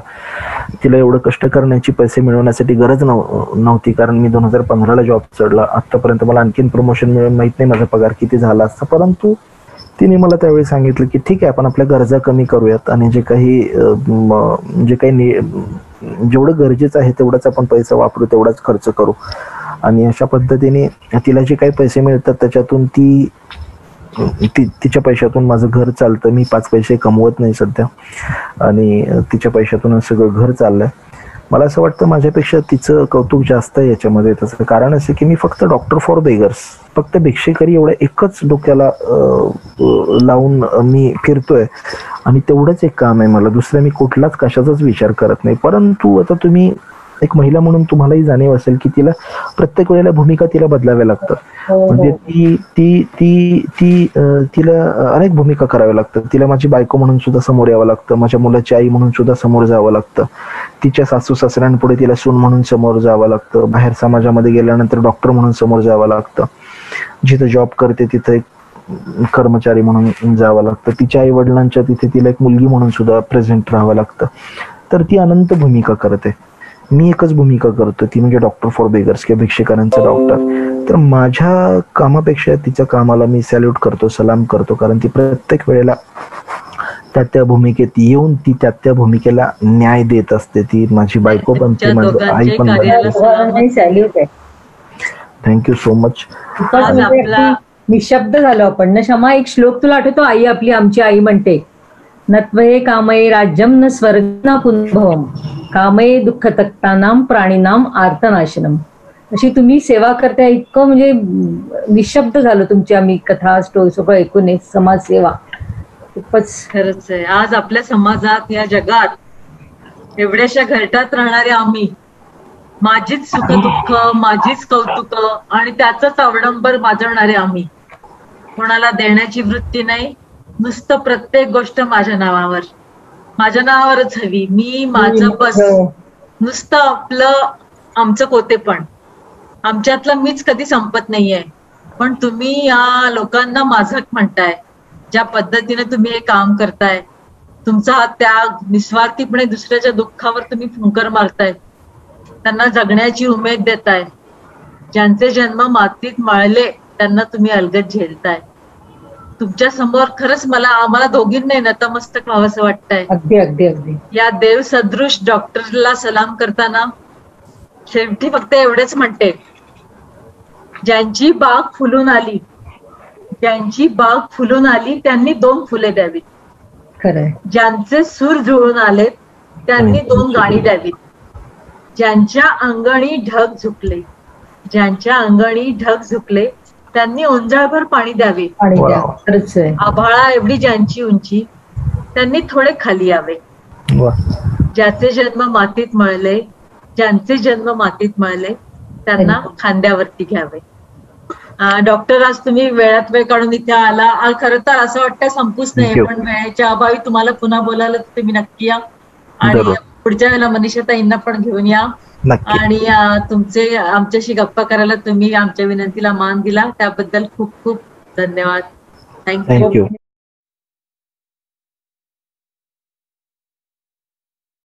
तिला एवढं कष्ट करण्याची पैसे मिळवण्यासाठी गरज नव्हती. कारण मी 2015ला जॉब चढला. आतापर्यंत मला आणखीन प्रमोशन मिळून माहित नाही माझा पगार किती झाला असता. परंतु तिने मला त्यावेळी सांगितलं की ठीक आहे, आपण आपल्या गरजा कमी करूयात आणि जे काही जेवढं गरजेचं आहे तेवढाच आपण पैसा वापरू, तेवढाच खर्च करू. आणि अशा पद्धतीने तिला जे काही पैसे मिळतात त्याच्यातून तिच्या पैशातून माझं घर चालतं. मी 5 पैसे कमवत नाही सध्या आणि तिच्या पैशातून सगळं घर चाललंय. मला असं वाटतं माझ्यापेक्षा तिचं कौतुक जास्त आहे याच्यामध्ये. त्याचं कारण असं की मी फक्त डॉक्टर फॉर बेगर्स, फक्त भिक्षेकरी एवढ्या एकच डोक्याला लावून मी फिरतोय आणि तेवढंच एक काम आहे मला. दुसरं मी कुठलाच कशाचाच विचार करत नाही. परंतु आता तुम्ही एक महिला म्हणून तुम्हालाही जाणीव असेल की तिला प्रत्येक वेळेला भूमिका तिला बदलाव्या लागतात. म्हणजे तिला अनेक भूमिका कराव्या लागतात. तिला माझी बायको म्हणून सुद्धा समोर यावं लागतं, माझ्या मुलाची आई म्हणून सुद्धा समोर जावं लागतं, तिच्या सासू सासऱ्यांपुढे तिला सून म्हणून समोर जावं लागतं, बाहेर समाजामध्ये गेल्यानंतर डॉक्टर म्हणून समोर जावं लागतं, जिथं जॉब करते तिथं एक कर्मचारी म्हणून जावं लागतं, तिच्या आई वडिलांच्या तिथे तिला एक मुलगी म्हणून सुद्धा प्रेझेंट राहावं लागतं. तर ती अनंत भूमिका करते. मी एकच भूमिका करतो, ती म्हणजे डॉक्टर फॉर बेगर्स किंवा भिक्षेकारांचा डॉक्टर. तर माझ्या कामापेक्षा तिच्या कामाला मी सॅल्यूट करतो, सलाम करतो. कारण ती प्रत्येक वेळेला त्या भूमिकेत येऊन ती त्या भूमिकेला न्याय देत असते. ती माझी बायको पण, ती माझी आई पण. Thank you so much. निशब्द झालो आपण ना. क्षमा, एक श्लोक तुला आठवतो? आई आपली आमची आई म्हणते, नत्वये कामये राज्यम न स्वर्ग न पुनर्भवम, कामये दुःख तक्तानाम प्राणीनाम आर्तनाशनम. अशी तुम्ही सेवा करताय. इतकं म्हणजे निशब्द झालो तुमची आम्ही कथा स्टोरी सगळं ऐकून. समाजसेवा खूपच खरंच आहे. आज आपल्या समाजात, या जगात एवढ्याशा घरट्यात राहणारे आम्ही, माझीच सुख दुःख, माझीच कौतुक आणि त्याच अवडंबर माजवणारे आम्ही, कोणाला देण्याची वृत्ती नाही. नुसतं प्रत्येक गोष्ट माझ्या नावावरच हवी. मी माझं बस, नुसतं आपलं आमचं कोतेपण, आमच्यातलं मीच कधी संपत नाहीये. पण तुम्ही या लोकांना माझं म्हणताय, ज्या पद्धतीने तुम्ही हे काम करताय, तुमचा हा त्याग, निस्वार्थीपणे दुसऱ्याच्या दुःखावर तुम्ही फुंकर मारताय, त्यांना जगण्याची उमेद देताय. ज्यांचे जन्म मातीत माळले त्यांना तुम्ही अलगद झेलताय. तुमच्या समोर खरंच आम्हाला दोघींना नतमस्तक व्हावंसं वाटतंय. अगदी अगदी अगदी. या देव सदृश डॉक्टरला सलाम करताना शेवटी फक्त एवढेच म्हणते, ज्यांची बाग फुलून आली त्यांनी 2 फुले द्यावीत. खरंय. ज्यांचे सूर जुळून आलेत त्यांनी 2 गाणी द्यावीत. ज्यांच्या अंगणी ढग झुकले त्यांनी ओंजाळभर पाणी द्यावे. आभाळा एवढी ज्यांची उंची त्यांनी थोडे खाली यावे. ज्यांचे जन्म मातीत मळले त्यांना खांद्यावरती घ्यावे. डॉक्टर, आज तुम्ही वेळात वेळ काढून इथे आला. खरं तर असं वाटतं संपूच नाही, पण वेळेच्या अभावी तुम्हाला पुन्हा बोलायला तुम्ही नक्की या. आणि पुढच्या वेळेला मनीषाताईंना पण घेऊन या. आणि आमच्याशी गप्पा करायला तुम्ही आमच्या विनंतीला मान दिला त्याबद्दल खूप खूप धन्यवाद. थँक्यू.